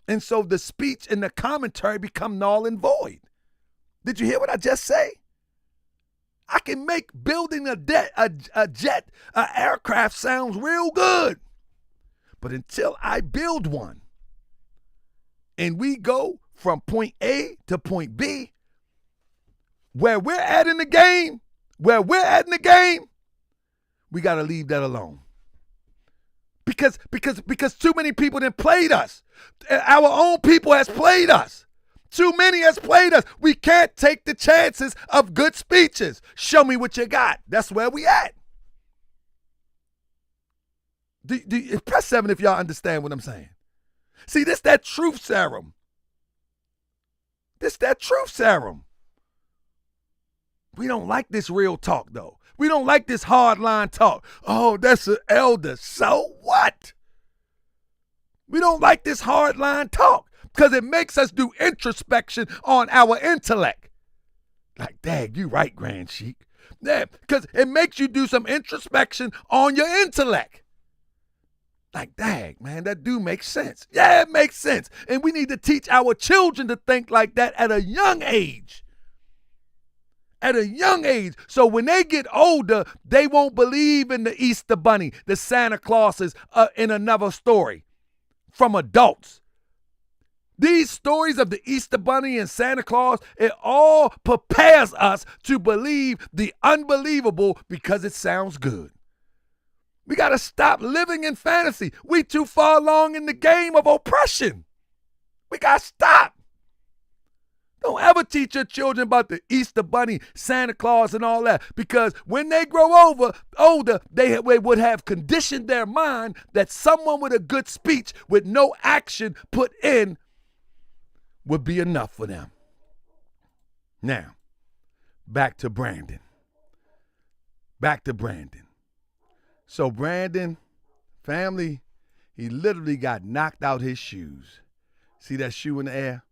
And so the speech and the commentary become null and void. Did you hear what I just say? I can make building an aircraft sounds real good. But until I build one and we go from point A to point B, where we're at in the game, we got to leave that alone. Because too many people done played us. Our own people has played us. Too many has played us. We can't take the chances of good speeches. Show me what you got. That's where we at. Press 7 if y'all understand what I'm saying. See, this that truth serum. We don't like this real talk, though. We don't like this hardline talk. Oh, that's an elder. So what? We don't like this hardline talk because it makes us do introspection on our intellect. Like, dang, you right, Grand Sheik. Yeah, because it makes you do some introspection on your intellect. Like, dang, man, that do make sense. Yeah, it makes sense. And we need to teach our children to think like that at a young age. At a young age. So when they get older, they won't believe in the Easter Bunny, the Santa Clauses in another story from adults. These stories of the Easter Bunny and Santa Claus, it all prepares us to believe the unbelievable because it sounds good. We got to stop living in fantasy. We too far along in the game of oppression. We got to stop. Don't ever teach your children about the Easter Bunny, Santa Claus, and all that, because when they grow older, they would have conditioned their mind that someone with a good speech with no action put in would be enough for them. Now, back to Brandon. So Brandon, family, he literally got knocked out his shoes. See that shoe in the air?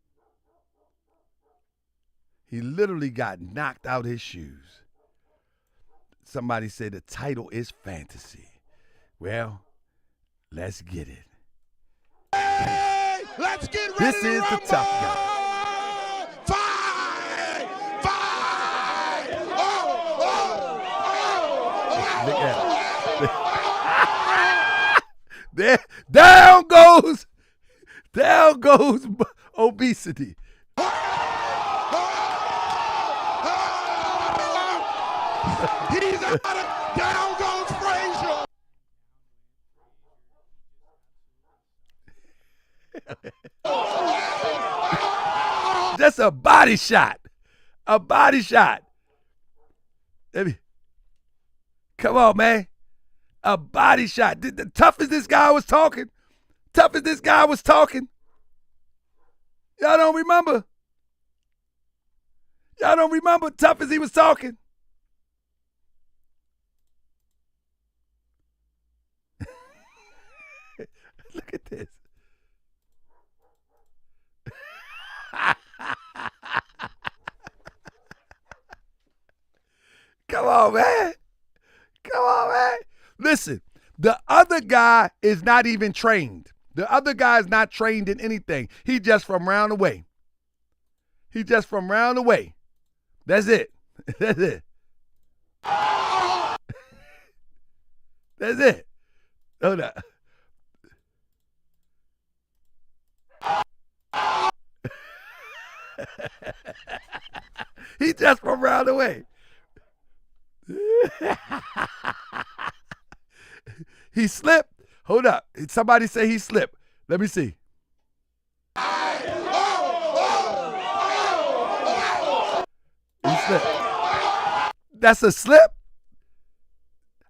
He literally got knocked out his shoes. Somebody said the title is fantasy. Well, let's get it. Hey, let's get ready. This is the tough guy. Fight! Look at it. Down goes obesity. He's out of down goes Frazier. Just a body shot. Come on, man. A body shot. The tough as this guy was talking. Y'all don't remember? Tough as he was talking? Look at this. Come on, man. Listen, the other guy is not even trained. The other guy is not trained in anything. He just from round the way. That's it. That's it. Hold up. He just from round the way. He slipped. Hold up. Somebody say he slipped. Let me see. He slipped. That's a slip?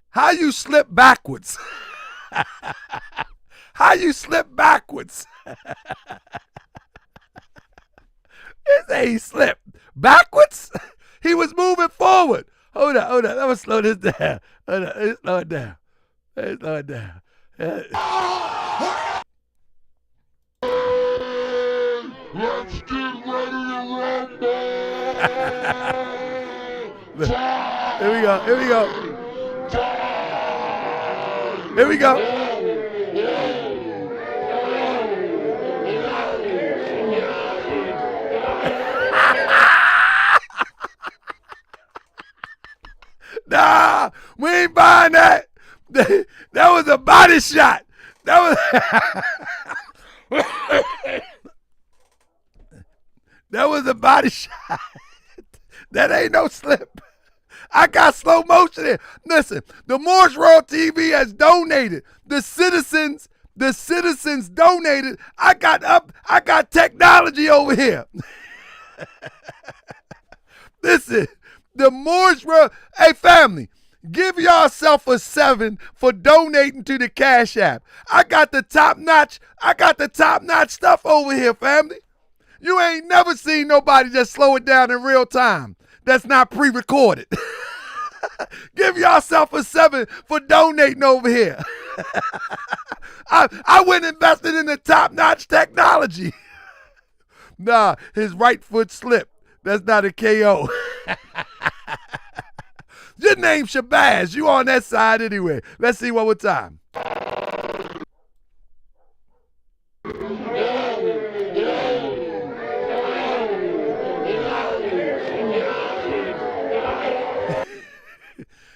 How you slip backwards? How you slip backwards? They say he slipped backwards? He was moving forward. Hold on. Let me slow this down. Hold on. Let's slow it down. Let's get ready to rumble. Here we go. Here we go. Here we go. Nah, we ain't buying that. That was a body shot. That was that was a body shot. That ain't no slip. I got slow motion here. Listen, the Moorish World TV has donated. The citizens donated. I got technology over here. Listen, the Moorish World. Hey, family, give yourself a 7 for donating to the Cash App. I got the top notch stuff over here, family. You ain't never seen nobody just slow it down in real time. That's not pre-recorded. Give yourself a 7 for donating over here. I went invested in the top-notch technology. Nah, his right foot slipped. That's not a KO. Your name's Shabazz. You on that side anyway. Let's see one more time.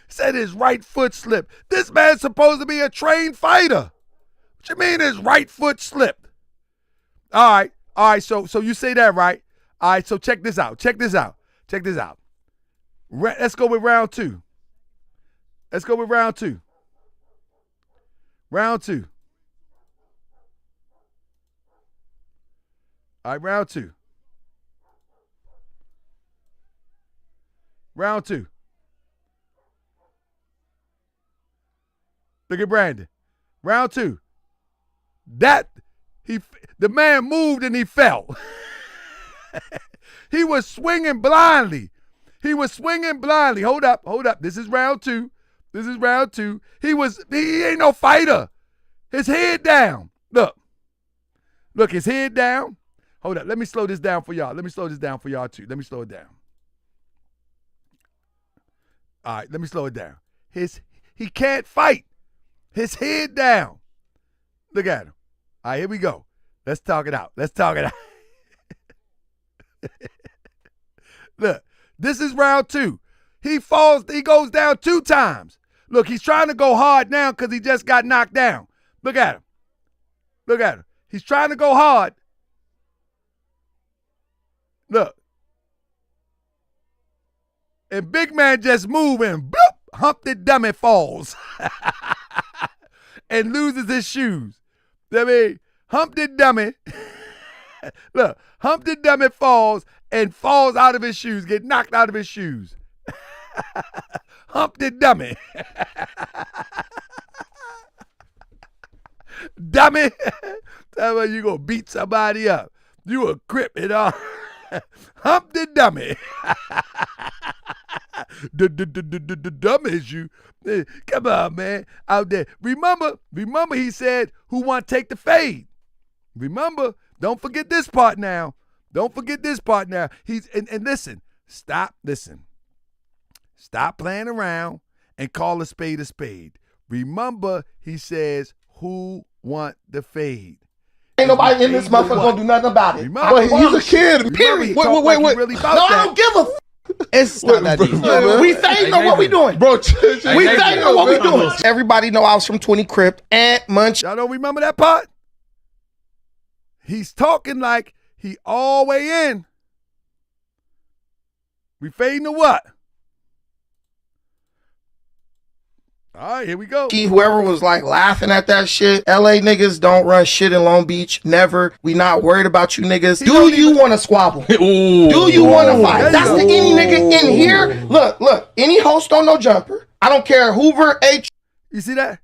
Said his right foot slipped. This man's supposed to be a trained fighter. What you mean his right foot slipped? All right, so you say that, right? All right, so check this out. Let's go with round two. Round two. All right, round two. Look at Brandon. Round two. The man moved and he fell. He was swinging blindly. Hold up. This is round two. He ain't no fighter. His head down. Look, his head down. Hold up. Let me slow this down for y'all. Too. Let me slow it down. All right, let me slow it down. He can't fight. His head down. Look at him. All right, here we go. Let's talk it out. Look, this is round two. He goes down 2 times. Look, he's trying to go hard now because he just got knocked down. Look at him. He's trying to go hard. Look. And big man just moving. Bloop, Humpty Dummy falls. And loses his shoes. I mean, Humpty Dummy. Look, Humpty Dummy falls and falls out of his shoes, get knocked out of his shoes. Humpty Dummy. Dummy. Tell me you gonna beat somebody up. You a crip, you know. Humpty Dummy. Dummies, you. Come on, man. Out there. Remember he said, who want to take the fade? Remember, don't forget this part now. He's and listen. Stop playing around and call a spade a spade. Remember, he says, who want the fade? Ain't nobody in this motherfucker gonna do nothing about it. Remember, He's a kid, period. Wait. Really No, I don't give a f. It's not that deep. We say know what we doing. Bro, we say know what we doing. Everybody know I was from 20 Crypt and Munch. Y'all don't remember that part? He's talking like he all the way in. We fading to what? All right, here we go. Whoever was like laughing at that shit, LA niggas don't run shit in Long Beach. Never. We not worried about you niggas. Do you want to squabble? Do you want to fight? That's the any nigga in here. Look. Any host on no jumper. I don't care. Hoover, H. You see that?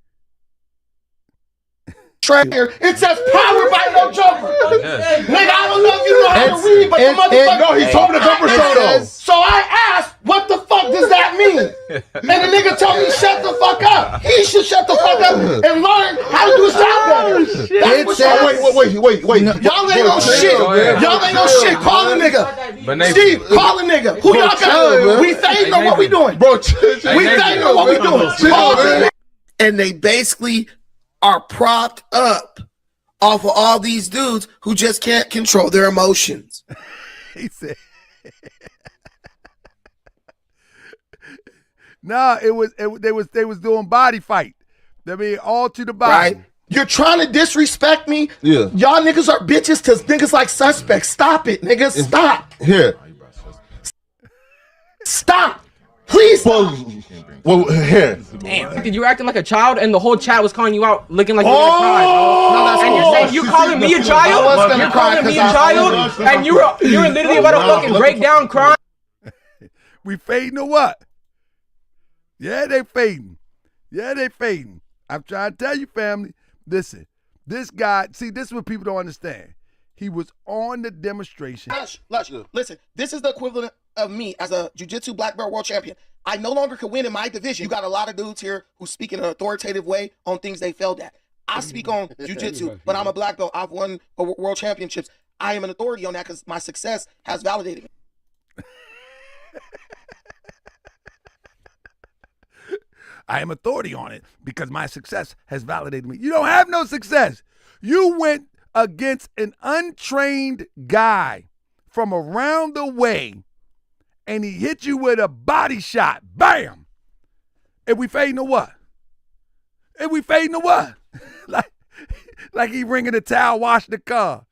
Here. It says powered by no jumper. Nigga, I don't know if you know how to read, but the motherfucker. No, he told me the jumper showed up. So I asked, what the fuck does that mean? And the nigga told me shut the fuck up. He should shut the fuck up and learn how to do his job better. That's what y'all Wait. Y'all ain't no shit. Y'all ain't no shit. Call the nigga. Steve, call the nigga. Who y'all got? We fading on what we doing. Bro, we fading on what we doing. Call the nigga. And they basically are propped up off of all these dudes who just can't control their emotions. He said, "Nah, they was doing body fight. I mean, all to the body." Right? You're trying to disrespect me. Yeah. Y'all niggas are bitches to niggas like suspects. Stop it, niggas. Stop. Here. Stop. Please stop. Well, here. Damn, you were acting like a child, and the whole chat was calling you out, looking like you were gonna cry. No, that's And you're saying you're calling me a child? You're calling me a child, and you're literally about to fucking break down crying. We fading or what? Yeah, they fading. Yeah, they fading. I'm trying to tell you, family. Listen, this guy. See, this is what people don't understand. He was on the demonstration. Lush, listen, this is the equivalent of me as a jiu-jitsu black belt world champion. I no longer can win in my division. You got a lot of dudes here who speak in an authoritative way on things they failed at. I speak on jiu-jitsu, but I'm a black belt. I've won world championships. I am an authority on that because my success has validated me. I am authority on it because my success has validated me. You don't have no success. You went against an untrained guy from around the way, and he hit you with a body shot. Bam! And we fading to what? like he ringing the towel, wash the car.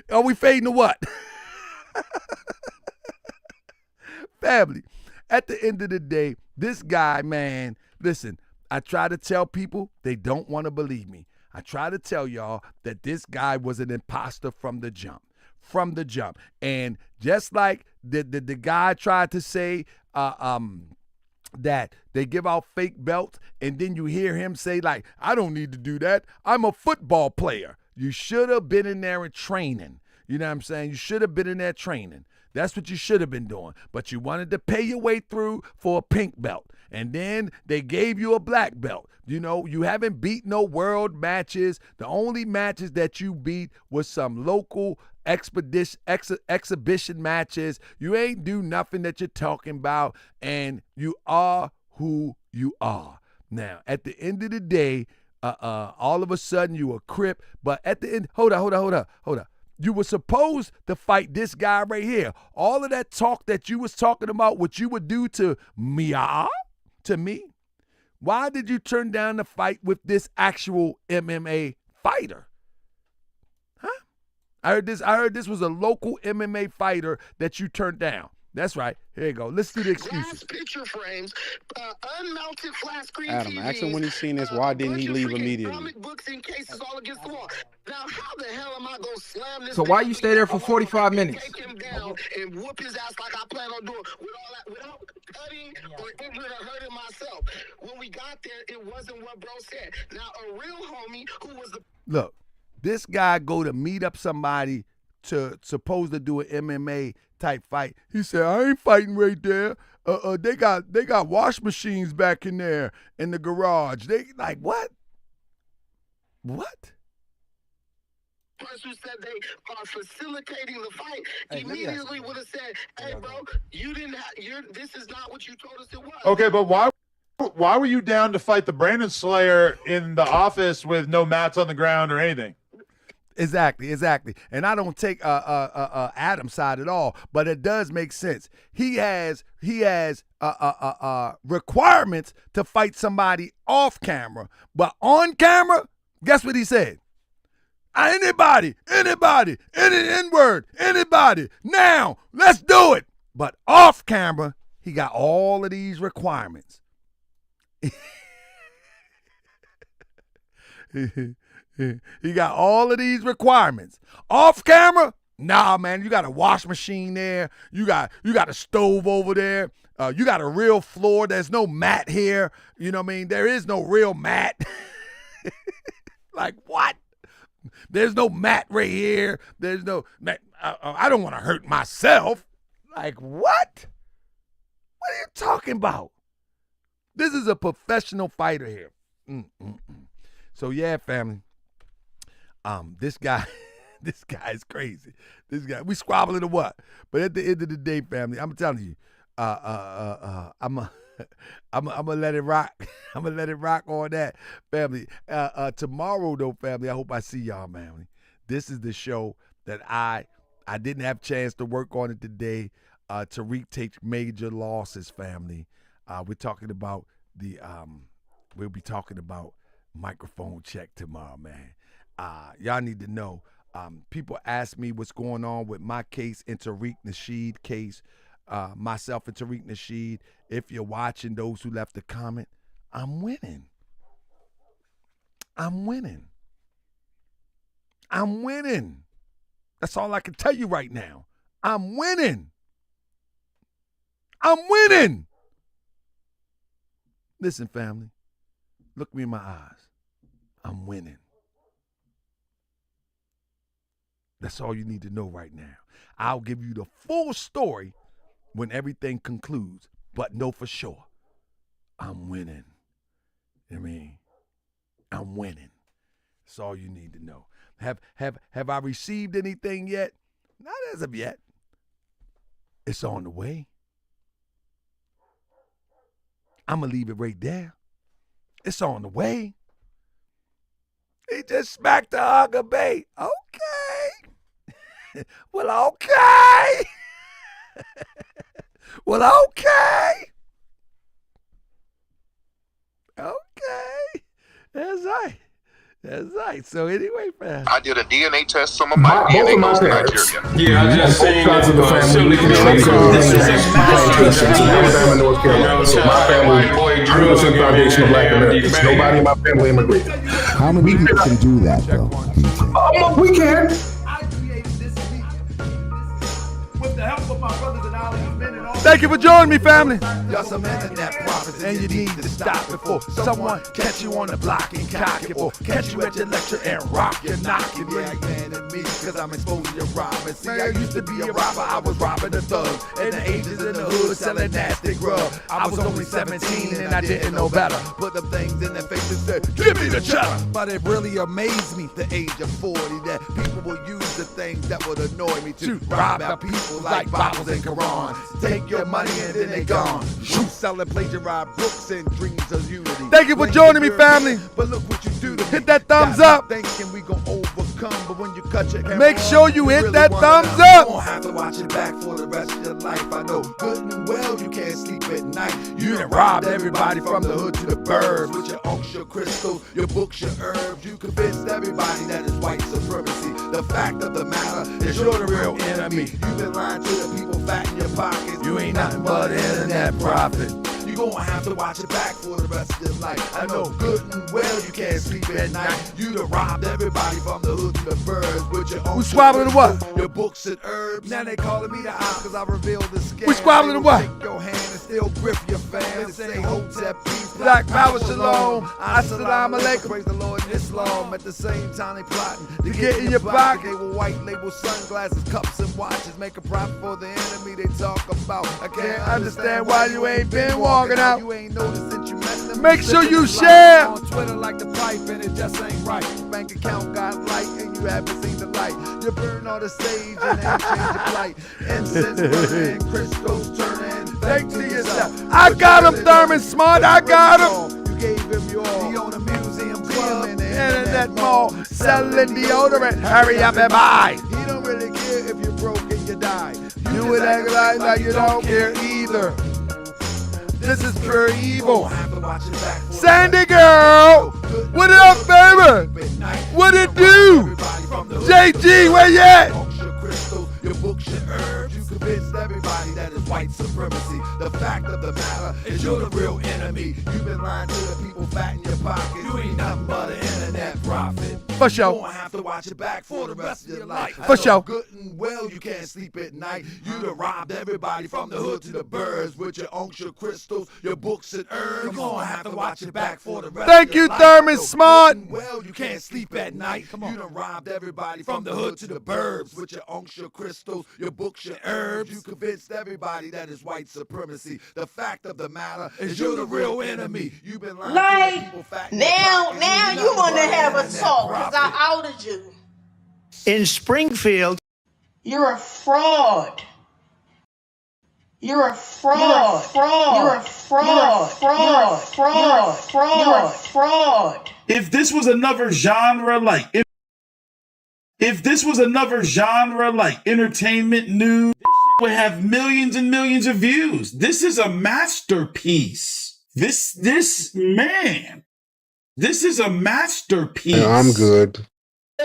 Are we fading to what? Family, at the end of the day, this guy, man, listen, I try to tell people, they don't want to believe me. I try to tell y'all that this guy was an imposter from the jump. And just like the guy tried to say that they give out fake belts, and then you hear him say, like, I don't need to do that. I'm a football player. You should have been in there and training. You know what I'm saying? You should have been in there training. That's what you should have been doing. But you wanted to pay your way through for a pink belt. And then they gave you a black belt. You know, you haven't beat no world matches. The only matches that you beat was some local exhibition matches. You ain't do nothing that you're talking about. And you are who you are. Now, at the end of the day, all of a sudden you a Crip. But at the end, hold up. You were supposed to fight this guy right here. All of that talk that you was talking about, what you would do to me, why did you turn down the fight with this actual MMA fighter? Huh? I heard this was a local MMA fighter that you turned down. That's right. Here you go. Let's do the excuses. Picture frames, unmounted flat screen Adam, TVs, ask him when he's seen this, why didn't he leave immediately? Comic books in cases all against the wall. Now, how the hell am I gonna slam this? So why you stay there for 45 minutes? Take him down and whoop his ass like I plan on doing with all that, without cutting or injuring or hurting myself. When we got there, it wasn't what bro said. Now, a real homie who was the Look, this guy go to meet up somebody supposed to do an MMA type fight. He said, I ain't fighting right there. They got wash machines back in there in the garage. They like what? What? person who said they are facilitating the fight immediately would have said, hey, bro, you didn't have, this is not what you told us it was. Okay, but why were you down to fight the Brandon Slayer in the office with no mats on the ground or anything? Exactly. And I don't take Adam's side at all, but it does make sense. He has requirements to fight somebody off camera, but on camera, guess what he said? Anybody, any N-word, anybody, now, let's do it. But off camera, he got all of these requirements. He got all of these requirements. Off camera, nah, man, you got a wash machine there. You got a stove over there. You got a real floor. There's no mat here. You know what I mean? There is no real mat. Like, what? There's no mat right here. There's no mat. I don't want to hurt myself. Like, what? What are you talking about? This is a professional fighter here. So yeah, family. This guy is crazy. This guy, we squabbling or what? But at the end of the day, family, I'm telling you, I'm gonna let it rock. I'm gonna let it rock on that, family. Tomorrow though, family, I hope I see y'all, family. This is the show that I didn't have a chance to work on it today. Tariq takes major losses, family. We're talking about we'll be talking about microphone check tomorrow, man. Y'all need to know. People ask me what's going on with my case and Tariq Nasheed case. Myself and Tariq Nasheed. If you're watching, those who left a comment, I'm winning. I'm winning. I'm winning. That's all I can tell you right now. I'm winning. I'm winning. Listen, family. Look me in my eyes. I'm winning. That's all you need to know right now. I'll give you the full story when everything concludes, but know for sure, I'm winning. I mean, I'm winning. That's all you need to know. Have I received anything yet? Not as of yet. It's on the way. I'm going to leave it right there. It's on the way. He just smacked the hugger bait. Okay. Well, okay. Well, okay. Okay. That's right. That's right. So anyway, fam. I did a DNA test. Some of my DNA goes to Nigeria. Yeah, I just saying Sides of the family. This is Alabama, North Carolina. So my family, 100% foundation of Black Americans. Nobody in my family immigrated. How many people can do that, though? We can. With the help of my brothers and allies, men and all. Thank you for joining me, family. Y'all some internet prophets, and you need to stop before someone catch you on the block and cock it, or catch you at your lecture and rock your knocking. Yeah, man, and me, cause I'm exposed to robbing. See, I used to be a robber, I was robbing the thugs, and the agents in the hood selling nasty grub. I was only 17 and I didn't know better. Put them things in their face and said, give me the cheddar. But it really amazed me, the age of 40, that people will use the things that would annoy me to rob our people like Bibles and Qurans. Take your money and then they gone. Shoot, selling, plagiarize books and dreams of unity. Thank you for joining me, family. But look what you do to hit that thumbs up. Thinking we gon' overcome, but when you cut your camera, make sure you hit that thumbs up. You won't have to watch it back for the rest of your life. I know good and well you can't sleep at night. You done robbed everybody from the hood to the burbs with your unks, your crystals, your books, your herbs. You convinced everybody that it's white supremacy. The fact of the matter is you're the real enemy. You've been lying to the people fat in your pockets. You ain't nothing but an internet prophet. You gonna have to watch it back for the rest of your life. I know good and well you can't sleep at night. You done robbed everybody from the hood to the birds with your own. We squabbling to what? Your books and herbs. Now they calling me the op cause I revealed the scam. We squabbling to what? Take your hand and still grip your fans. Say Hotep, peace, black power, shalom. Assalamu alaikum. Praise the Lord in Islam. At the same time they plotting to get in your pocket. They were white label sunglasses, cups and watches. Make a profit for the enemy they talk about. I can't understand why you ain't been walking out. You ain't noticed that you met them. Make sure you share on Twitter like the pipe and it just ain't right. Bank account got light and you haven't seen the light. You burn all the sage and ain't change your plight. Incense burning, crystals turning. Think to yourself, I got him, Thurman Smart, I got him. You gave him your all. He own a museum club in the internet mall, selling deodorant. Hurry up and buy. He don't really care if you're broke and you die. You would act like you don't care either. This is pure evil. Sandy girl, what up, baby? What it do? JG, where you at? Your books, your herbs, you convinced everybody that it's white supremacy. The fact of the matter is you're the real enemy. You've been lying to the people fat in your pocket. You ain't nothing but an internet prophet. For sure. You gonna have to watch your back for the rest of your life. For sure. Good and well, you can't sleep at night. You done robbed everybody from the hood to the birds with your unks, your crystals, your books and herbs. You gonna have to watch your back for the rest of your life. Thurman Smart. Good and well, you can't sleep at night. You done robbed everybody from the hood to the burbs with your unks, your crystals, your books, your herbs. You convinced everybody that is white supremacy. The fact of the matter is you're the real enemy. You've been lying to the people fat in your pocket. Now you want to have a talk because I outed you. In Springfield. You're a fraud. You're a fraud. You're a fraud. You're a fraud. You're a fraud. If this was another genre like entertainment news, this would have millions and millions of views. This is a masterpiece. This is a masterpiece. Yeah, I'm good.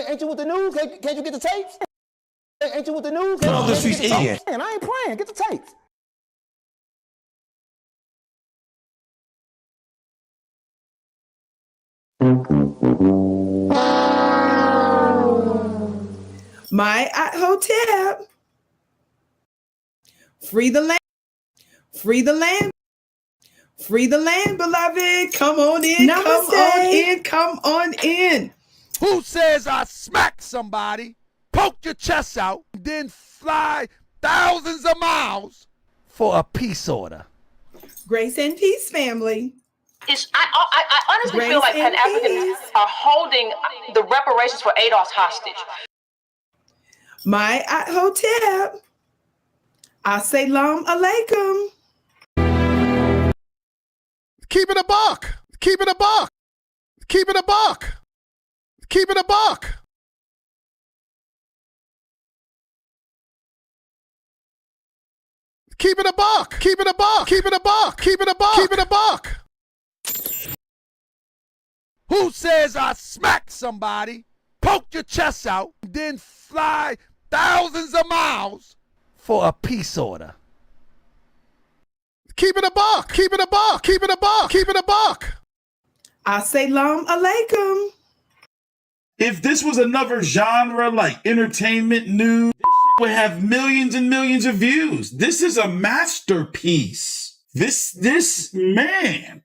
Ain't you with the news? Can't you get the tapes? Ain't you with the news? Get off the streets, idiot. Man, I ain't playing. Get the tapes. My hotel. Free the land. Free the land. Free the land, beloved. Come on in. Namaste. Come on in. Come on in. Who says I smack somebody, poke your chest out, then fly thousands of miles for a peace order? Grace and peace, family. I honestly feel like Pan-Africans are holding the reparations for Adolf's hostage. My hotel. Assalamu alaikum. Keep it a buck. Keep it a buck. Keep it a buck. Keep it a buck. Keep it a buck. Keep it a buck. Keep it a buck. Keep it a buck. Keep it a buck. Who says I smack somebody, poke your chest out, then fly thousands of miles for a peace order? Keep it a buck. Keep it a buck. Keep it a buck. Keep it a buck. Assalamu alaikum. If this was another genre like entertainment news, this would have millions and millions of views. This is a masterpiece. This man.